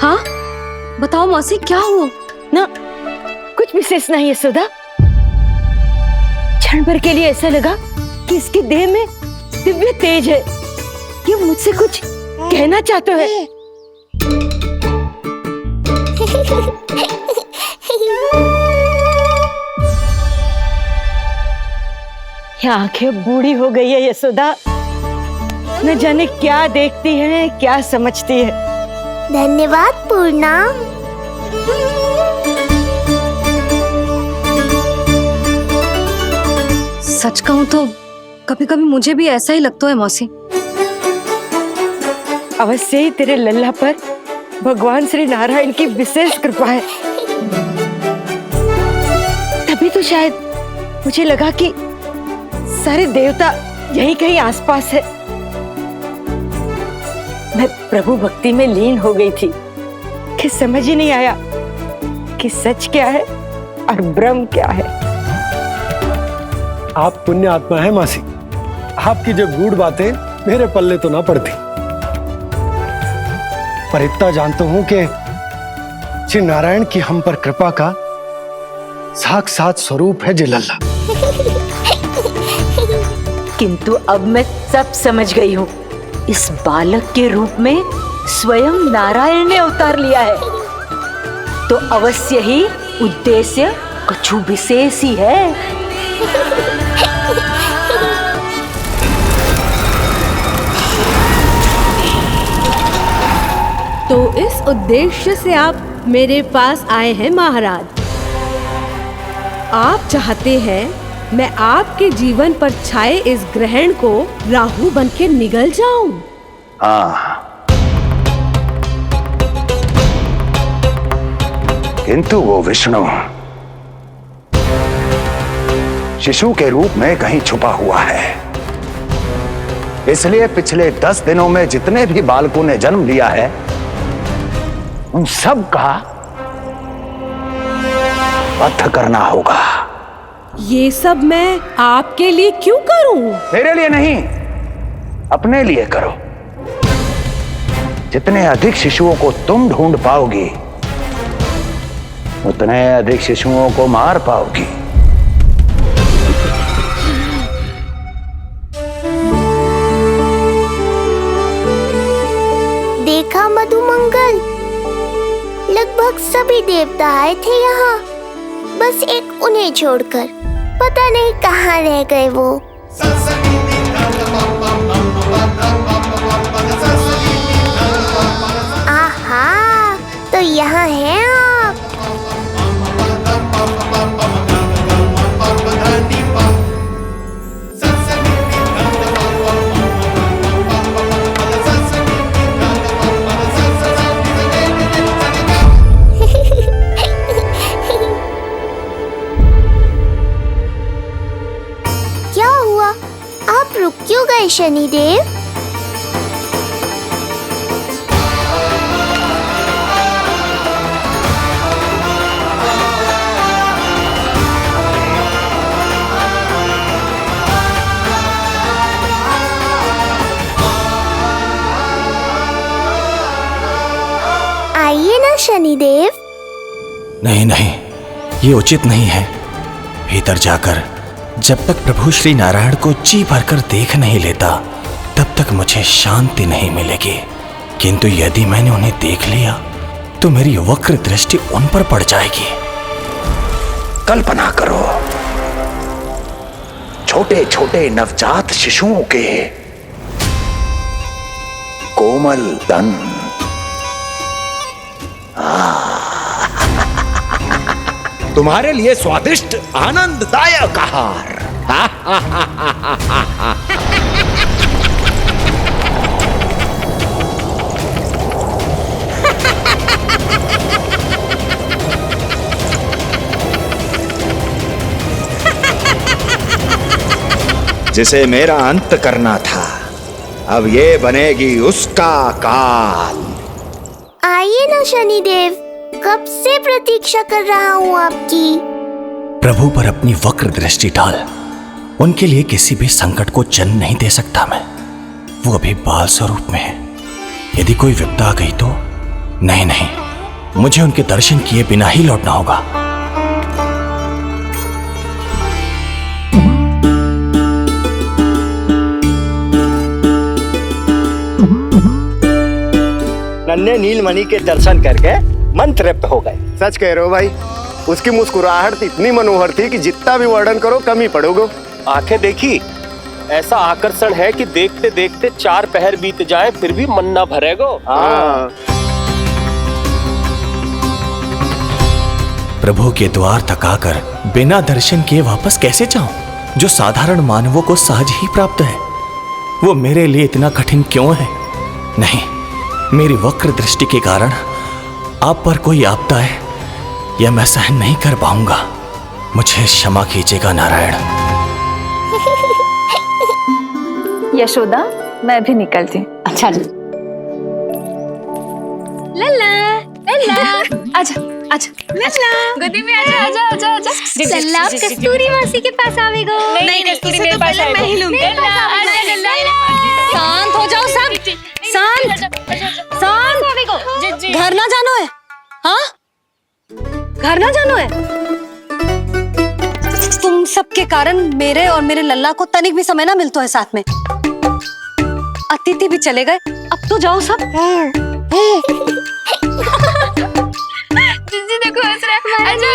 हाँ बताओ मौसी, क्या हुआ? ना कुछ विशेष नहीं है यशोदा। क्षण भर के लिए ऐसा लगा कि इसकी देह में दिव्य तेज है, ये मुझसे कुछ कहना चाहते हैं। ये आंखें बूढ़ी हो गई है यशोदा, न जाने क्या देखती है, क्या समझती है। धन्यवाद पूर्णा। सच कहूं तो कभी कभी मुझे भी ऐसा ही लगता है मौसी। अवश्य ही तेरे लल्ला पर भगवान श्री नारायण की विशेष कृपा है। तभी तो शायद मुझे लगा कि सारे देवता यहीं कहीं आसपास है। मैं प्रभु भक्ति में लीन हो गई थी कि समझ ही नहीं आया कि सच क्या है और ब्रह्म क्या है। आप पुण्य आत्मा है मासी, आपकी जो गूढ़ बातें मेरे पल्ले तो ना पड़ती, पर इतना जानता हूं कि श्री नारायण की हम पर कृपा का साक्षात स्वरूप है जी लल्ला। किंतु अब मैं सब समझ गई हूँ। इस बालक के रूप में स्वयं नारायण ने अवतार लिया है, तो अवश्य ही उद्देश्य कुछ विशेष ही है। तो इस उद्देश्य से आप मेरे पास आए हैं महाराज। आप चाहते हैं मैं आपके जीवन पर छाए इस ग्रहण को राहु बनके निगल जाऊं? हाँ, किंतु वो विष्णु शिशु के रूप में कहीं छुपा हुआ है। इसलिए पिछले 10 दिनों में जितने भी बालकों ने जन्म लिया है उन सब का वध करना होगा। ये सब मैं आपके लिए क्यों करूं? मेरे लिए नहीं, अपने लिए करो। जितने अधिक शिशुओं को तुम ढूंढ पाओगी उतने अधिक शिशुओं को मार पाओगी। देखा मधुमंगल, लगभग सभी देवता आए थे यहाँ, बस एक उन्हें छोड़कर। पता नहीं कहाँ रह गए वो। आहा, तो यहाँ हैं आप। क्या हुआ? आप रुक क्यों गए शनिदेव? आइए ना शनिदेव। नहीं नहीं, ये उचित नहीं है। भीतर जाकर जब तक प्रभु श्री नारायण को जी भरकर देख नहीं लेता तब तक मुझे शांति नहीं मिलेगी। किंतु यदि मैंने उन्हें देख लिया तो मेरी वक्र दृष्टि उन पर पड़ जाएगी। कल्पना करो, छोटे छोटे नवजात शिशुओं के कोमल तन, तुम्हारे लिए स्वादिष्ट आनंददायक आहार। जिसे मेरा अंत करना था, अब ये बनेगी उसका काल। आइए ना शनिदेव, कब से प्रतीक्षा कर रहा हूँ आपकी। प्रभु पर अपनी वक्र दृष्टि डाल। उनके लिए किसी भी संकट को जन्म नहीं दे सकता मैं। वो अभी बाल स्वरूप में है। यदि कोई विपदा आ गई तो नहीं नहीं, मुझे उनके दर्शन किए बिना ही लौटना होगा। नन्हे नीलमणि के दर्शन करके मन तृप्त हो गए। सच कह रहे हो भाई, उसकी मुस्कुराहट इतनी मनोहर थी कि जितना भी वर्णन करो कम ही पड़ोगे। आंखें देखी, ऐसा आकर्षण है कि देखते देखते 4 पहर बीत जाए फिर भी मन ना भरेगो। हाँ। प्रभु के द्वार तक आकर बिना दर्शन किए वापस कैसे जाऊं, जो साधारण मानवों को सहज ही प्राप्त है। वो मेरे लिए इतना कठिन क्यों है? नहीं, मेरी वक्र दृष्टि के कारण आप पर कोई आपदा है यह मैं सहन नहीं कर पाऊंगा। मुझे क्षमा कीजिएगा नारायण। यशोदा, मैं भी निकलती। अच्छा जी। लल्ला लल्ला आजा आजा लल्ला गोदी में आजा आजा आजा आजा। लल्ला कस्तूरी मासी के पास आवेगा। नहीं कस्तूरी मेरे पास आएगा। मैं ही लूंगी। शांत हो जाओ सब, शांत शांत। घर ना जानो है? हाँ, घर ना जानो है? तुम सबके कारण मेरे और मेरे लल्ला को तनिक भी समय ना मिलता है साथ में। अतिथि भी चले गए, अब तो जाओ सब। जीजी देखो हंस रहा है। आजा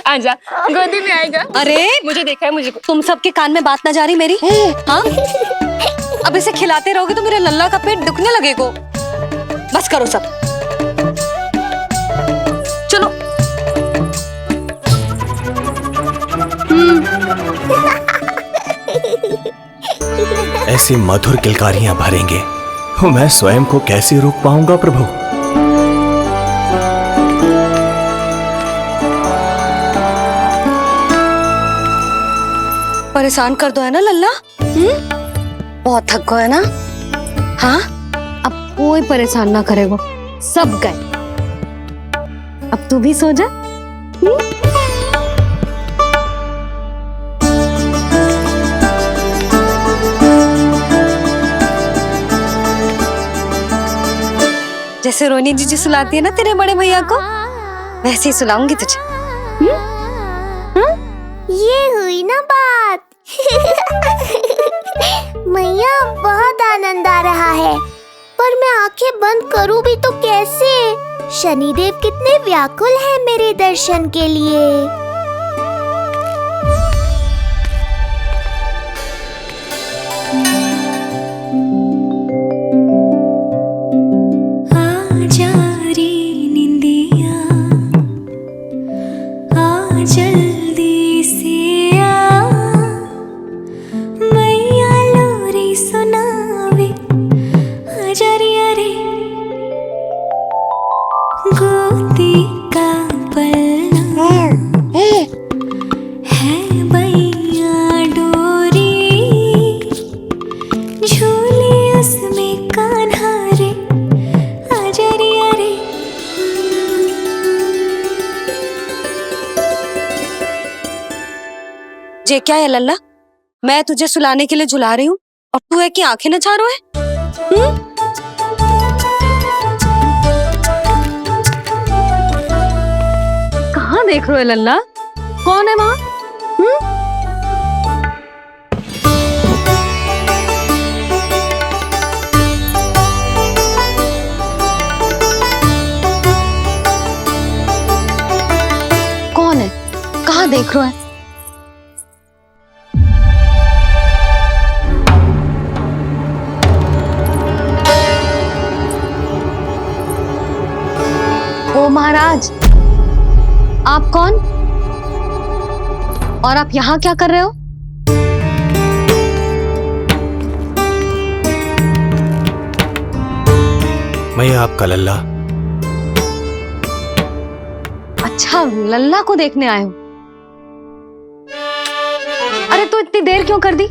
आजा गोदी में आएगा। अरे मुझे देखा है मुझे। तुम सबके कान में बात ना जा रही मेरी? हाँ, अब इसे खिलाते रहोगे तो मेरे लल्ला का पेट दुखने लगेगा। बस करो सब, चलो। ऐसी मधुर किलकारियां भरेंगे तो मैं स्वयं को कैसे रोक पाऊंगा प्रभु। परेशान कर दो है ना लल्ला? बहुत थक गए है ना? हाँ, अब कोई परेशान ना करेगा, सब गए। अब तू भी सो जा। जैसे रोनी जीजी सुलाती है ना तेरे बड़े भैया को, वैसे ही सुलाऊंगी तुझे। ये हुई ना बात। मैया, बहुत आनंद आ रहा है, पर मैं आंखें बंद करूं भी तो कैसे? शनिदेव कितने व्याकुल हैं मेरे दर्शन के लिए। ये क्या है लल्ला? मैं तुझे सुलाने के लिए झुला रही हूँ और तू है कि आंखें नचा रहा है? कहाँ देख रहे हो लल्ला? कौन है वहाँ? कौन है? कहाँ देख रहे हो? ओ महाराज, आप कौन और आप यहाँ क्या कर रहे हो? मैं आपका लल्ला। अच्छा, लल्ला को देखने आए हो? अरे तो इतनी देर क्यों कर दी?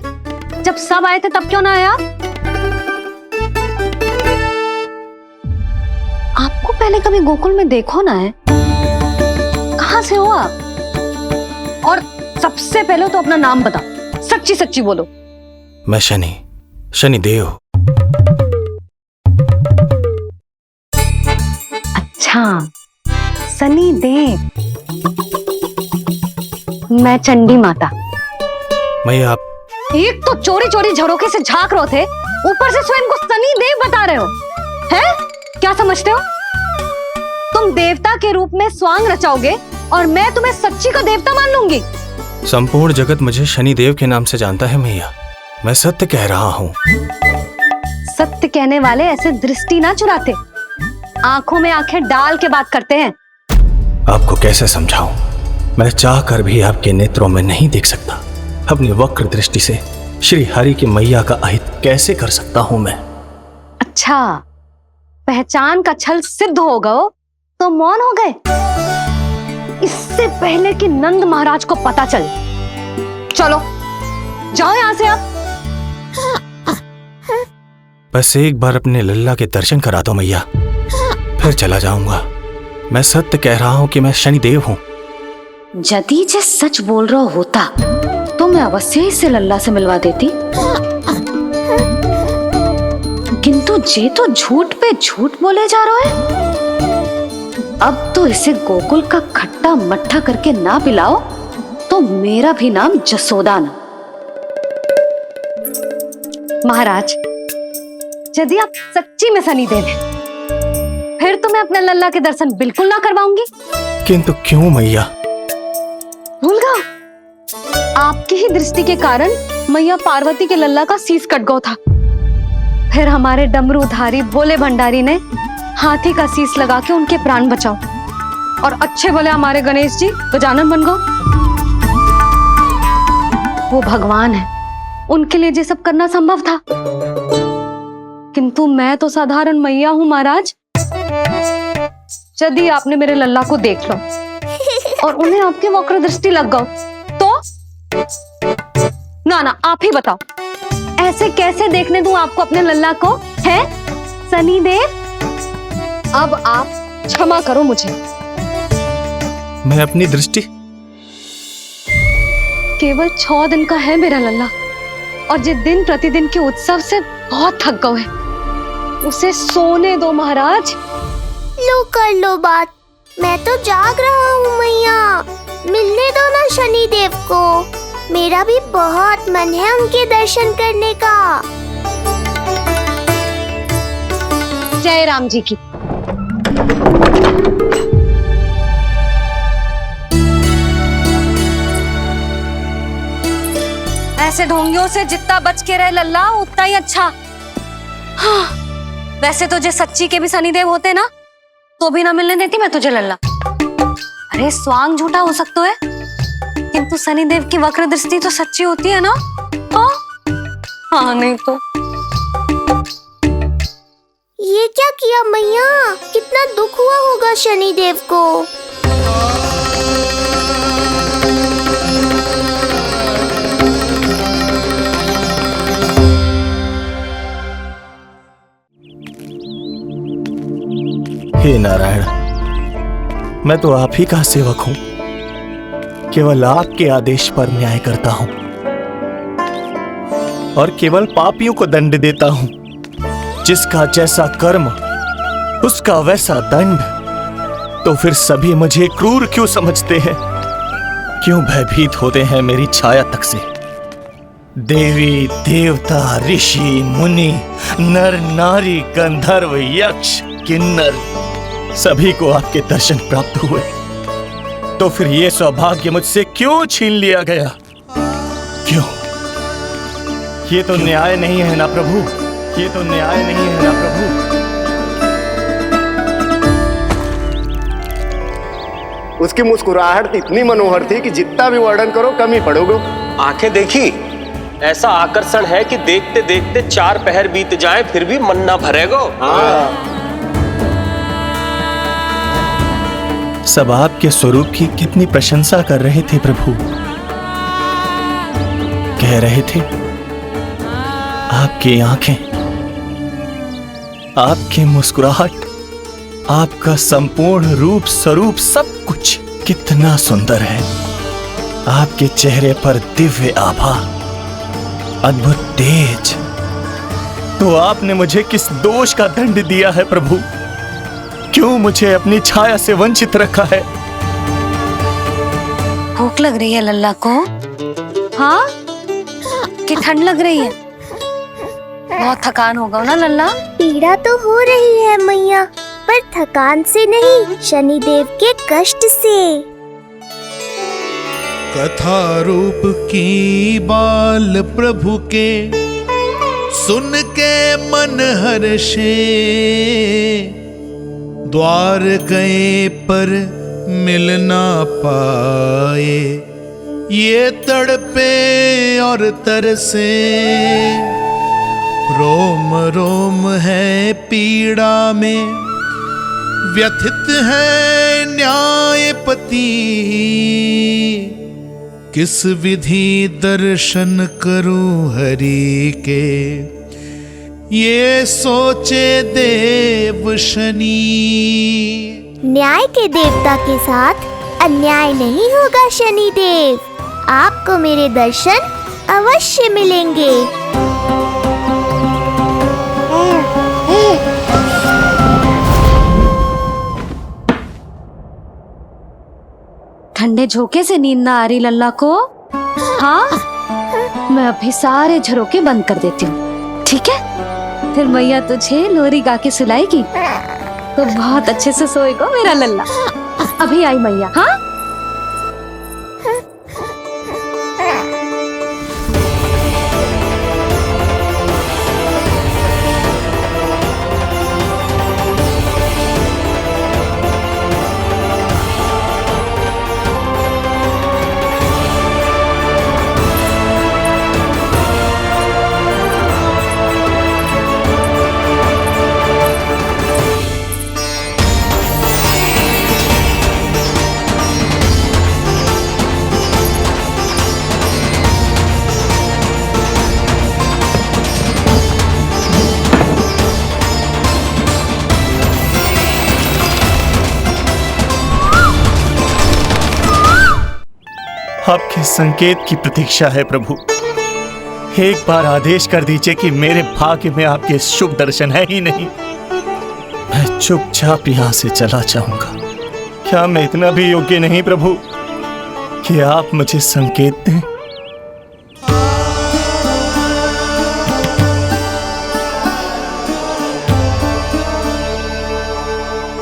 जब सब आए थे तब क्यों ना आया? आपको पहले कभी गोकुल में देखो ना है? कहाँ से हो आप? और सबसे पहले तो अपना नाम बताओ, सच्ची सच्ची बोलो। मैं शनिदेव। अच्छा, शनिदेव। मैं चंडी माता। मैं आप एक तो चोरी चोरी झरोखे से झांक रहे थे, ऊपर से स्वयं को शनिदेव बता रहे हो, हैं? क्या समझते हो? तुम देवता के रूप में स्वांग रचाओगे और मैं तुम्हें सच्ची का देवता मान लूंगी? संपूर्ण जगत मुझे शनिदेव के नाम से जानता है मैया। मैं सत्य कह रहा हूँ। सत्य कहने वाले ऐसे दृष्टि ना चुराते, आंखों में आंखें डाल के बात करते हैं। आपको कैसे समझाऊं? मैं चाह कर भी आपके नेत्रों में नहीं देख सकता। अपनी वक्र दृष्टि से श्री हरि की मैया का अहित कैसे कर सकता हूं मैं? अच्छा, पहचान का छल सिद्ध हो गया तो मौन हो गए? इससे पहले कि नंद महाराज को पता चले, चलो जाओ यहां से आप। बस एक बार अपने लल्ला के दर्शन करा दो मैया, फिर चला जाऊंगा। मैं सत्य कह रहा हूं कि मैं शनिदेव हूं। यदि जे सच बोल रहा होता तो मैं अवश्य ही इसे लल्ला से मिलवा देती, किंतु जे तो झूठ पे झूठ बोले जा रहा है। अब तो इसे गोकुल का खट्टा मट्ठा करके ना पिलाओ तो मेरा भी नाम जसोदा ना। महाराज, यदि आप सच्ची में शनिदेव हैं, फिर तो मैं अपने लल्ला के दर्शन बिल्कुल ना करवाऊंगी। किंतु क्यों मैया? भूल गया, आपकी ही दृष्टि के कारण मैया पार्वती के लल्ला का शीश कट गया था। फिर हमारे डमरूधारी भोले भंडारी ने हाथी का शीश लगा के उनके प्राण बचाओ, और अच्छे भले हमारे गणेश जी गजानन बन गए। वो भगवान है, उनके लिए ये सब करना संभव था, किंतु मैं तो साधारण मैया हूं महाराज। यदि आपने मेरे लल्ला को देख लो और उन्हें आपकी वक्र दृष्टि लग गई तो ना ना, आप ही बताओ, ऐसे कैसे देखने दूं आपको अपने लल्ला को? है शनिदेव, अब आप क्षमा करो मुझे। मैं अपनी दृष्टि? केवल 6 दिन का है मेरा लल्ला, और जिस दिन प्रतिदिन के उत्सव से बहुत थक गए हैं, उसे सोने दो महाराज। लो कर लो बात, मैं तो जाग रहा हूँ मैया, मिलने दो ना शनिदेव को। मेरा भी बहुत मन है उनके दर्शन करने का। जय राम जी की। ऐसे ढोंगियों से जितना बच के रहे लल्ला उतना ही अच्छा। हाँ, वैसे तो जे सच्ची के भी शनिदेव होते ना तो भी ना मिलने देती मैं तुझे लल्ला। अरे स्वांग झूठा हो सकता है, किंतु शनिदेव की वक्र दृष्टि तो सच्ची होती है ना। हाँ नहीं तो। ये क्या किया मैया, कितना दुख हुआ होगा शनिदेव को। हे नारायण, मैं तो आप ही का सेवक हूं, केवल आपके आदेश पर न्याय करता हूं और केवल पापियों को दंड देता हूं। जिसका जैसा कर्म उसका वैसा दंड। तो फिर सभी मुझे क्रूर क्यों समझते हैं? क्यों भयभीत होते हैं मेरी छाया तक से? देवी देवता ऋषि मुनि नर नारी गंधर्व यक्ष किन्नर सभी को आपके दर्शन प्राप्त हुए, तो फिर ये सौभाग्य मुझसे क्यों छीन लिया गया? क्यों? ये तो न्याय नहीं है ना प्रभु, ये तो न्याय नहीं है ना प्रभु। उसकी मुस्कुराहट इतनी मनोहर थी कि जितना भी वर्णन करो कम ही पड़ोगे। आंखें देखी, ऐसा आकर्षण है कि देखते देखते 4 पहर बीत जाए फिर भी मन ना भरेगा। सब आपके स्वरूप की कितनी प्रशंसा कर रहे थे प्रभु। कह रहे थे आपकी आंखें, आपकी मुस्कुराहट, आपका संपूर्ण रूप स्वरूप सब कुछ कितना सुंदर है। आपके चेहरे पर दिव्य आभा, अद्भुत तेज। तो आपने मुझे किस दोष का दंड दिया है प्रभु? क्यों मुझे अपनी छाया से वंचित रखा है? भूख लग रही है लल्ला को? हाँ, कि ठंड लग रही है? बहुत थकान होगा ना लल्ला? पीड़ा तो हो रही है मैया, पर थकान से नहीं, शनिदेव के कष्ट से। कथा रूप की बाल प्रभु के सुन के मन हर्षे, द्वार गए पर मिल ना पाए, ये तड़पे और तरसे। रोम रोम है पीड़ा में, व्यथित है न्यायपति। किस विधि दर्शन करूं हरि के, ये सोचे देव शनि। न्याय के देवता के साथ अन्याय नहीं होगा शनि देव। आपको मेरे दर्शन अवश्य मिलेंगे। ठंडे झोंके से नींद ना आ रही लल्ला को? हाँ, मैं अभी सारे झरोके बंद कर देती हूँ, ठीक है? फिर मैया तुझे लोरी गा के सुलाएगी तो बहुत अच्छे से सोएगा मेरा लल्ला। अभी आई मैया। हाँ, आपके संकेत की प्रतीक्षा है प्रभु। एक बार आदेश कर दीजिए कि मेरे भाग्य में आपके शुभ दर्शन है ही नहीं, मैं चुपचाप यहाँ से चला जाऊंगा। क्या मैं इतना भी योग्य नहीं प्रभु कि आप मुझे संकेत दें?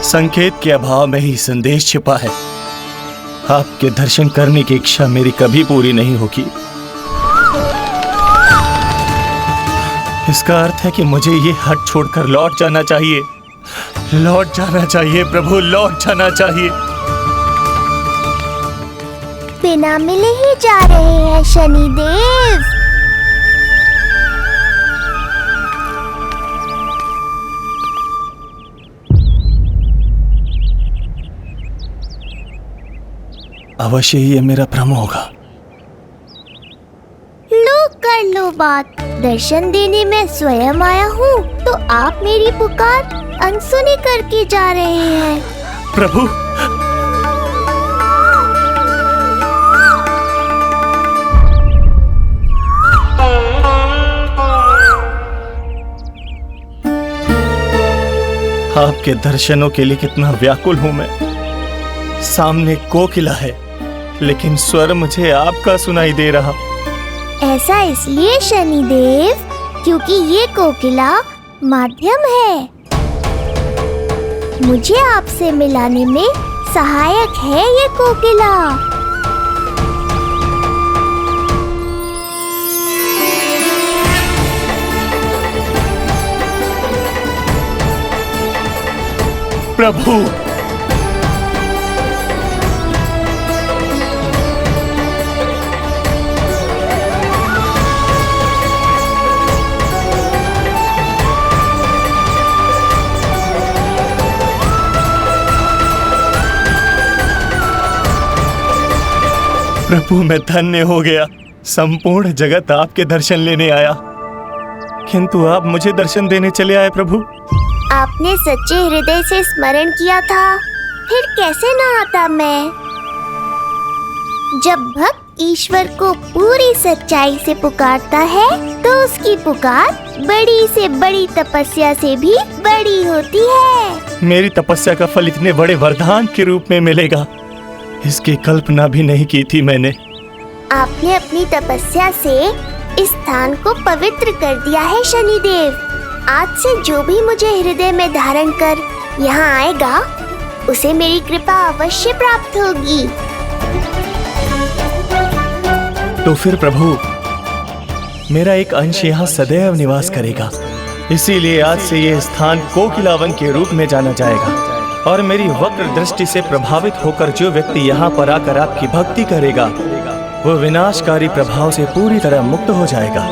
संकेत के अभाव में ही संदेश छिपा है। आपके दर्शन करने की इच्छा मेरी कभी पूरी नहीं होगी। इसका अर्थ है कि मुझे ये हट छोड़कर लौट जाना चाहिए। लौट जाना चाहिए प्रभु, लौट जाना चाहिए। बिना मिले ही जा रहे हैं शनिदेव। अवश्य ही ये मेरा भ्रम होगा। लो कर लो बात। दर्शन देने मैं स्वयं आया हूँ तो आप मेरी पुकार अनसुनी करके जा रहे हैं। प्रभु, आपके दर्शनों के लिए कितना व्याकुल हूँ मैं। सामने कोकिला है लेकिन स्वर मुझे आपका सुनाई दे रहा। ऐसा इसलिए शनिदेव क्योंकि ये कोकिला माध्यम है, मुझे आपसे मिलाने में सहायक है ये कोकिला। प्रभु, प्रभु मैं धन्य हो गया। संपूर्ण जगत आपके दर्शन लेने आया, किंतु आप मुझे दर्शन देने चले आए प्रभु। आपने सच्चे हृदय से स्मरण किया था, फिर कैसे ना आता मैं। जब भक्त ईश्वर को पूरी सच्चाई से पुकारता है तो उसकी पुकार बड़ी से बड़ी तपस्या से भी बड़ी होती है। मेरी तपस्या का फल इतने बड़े वरदान के रूप में मिलेगा, इसकी कल्पना भी नहीं की थी मैंने। आपने अपनी तपस्या से इस स्थान को पवित्र कर दिया है शनिदेव। आज से जो भी मुझे हृदय में धारण कर यहाँ आएगा उसे मेरी कृपा अवश्य प्राप्त होगी। तो फिर प्रभु, मेरा एक अंश यहाँ सदैव निवास करेगा, इसीलिए आज से यह स्थान कोकिलावन के रूप में जाना जाएगा। और मेरी वक्र दृष्टि से प्रभावित होकर जो व्यक्ति यहाँ पर आकर आपकी भक्ति करेगा वो विनाशकारी प्रभाव से पूरी तरह मुक्त हो जाएगा।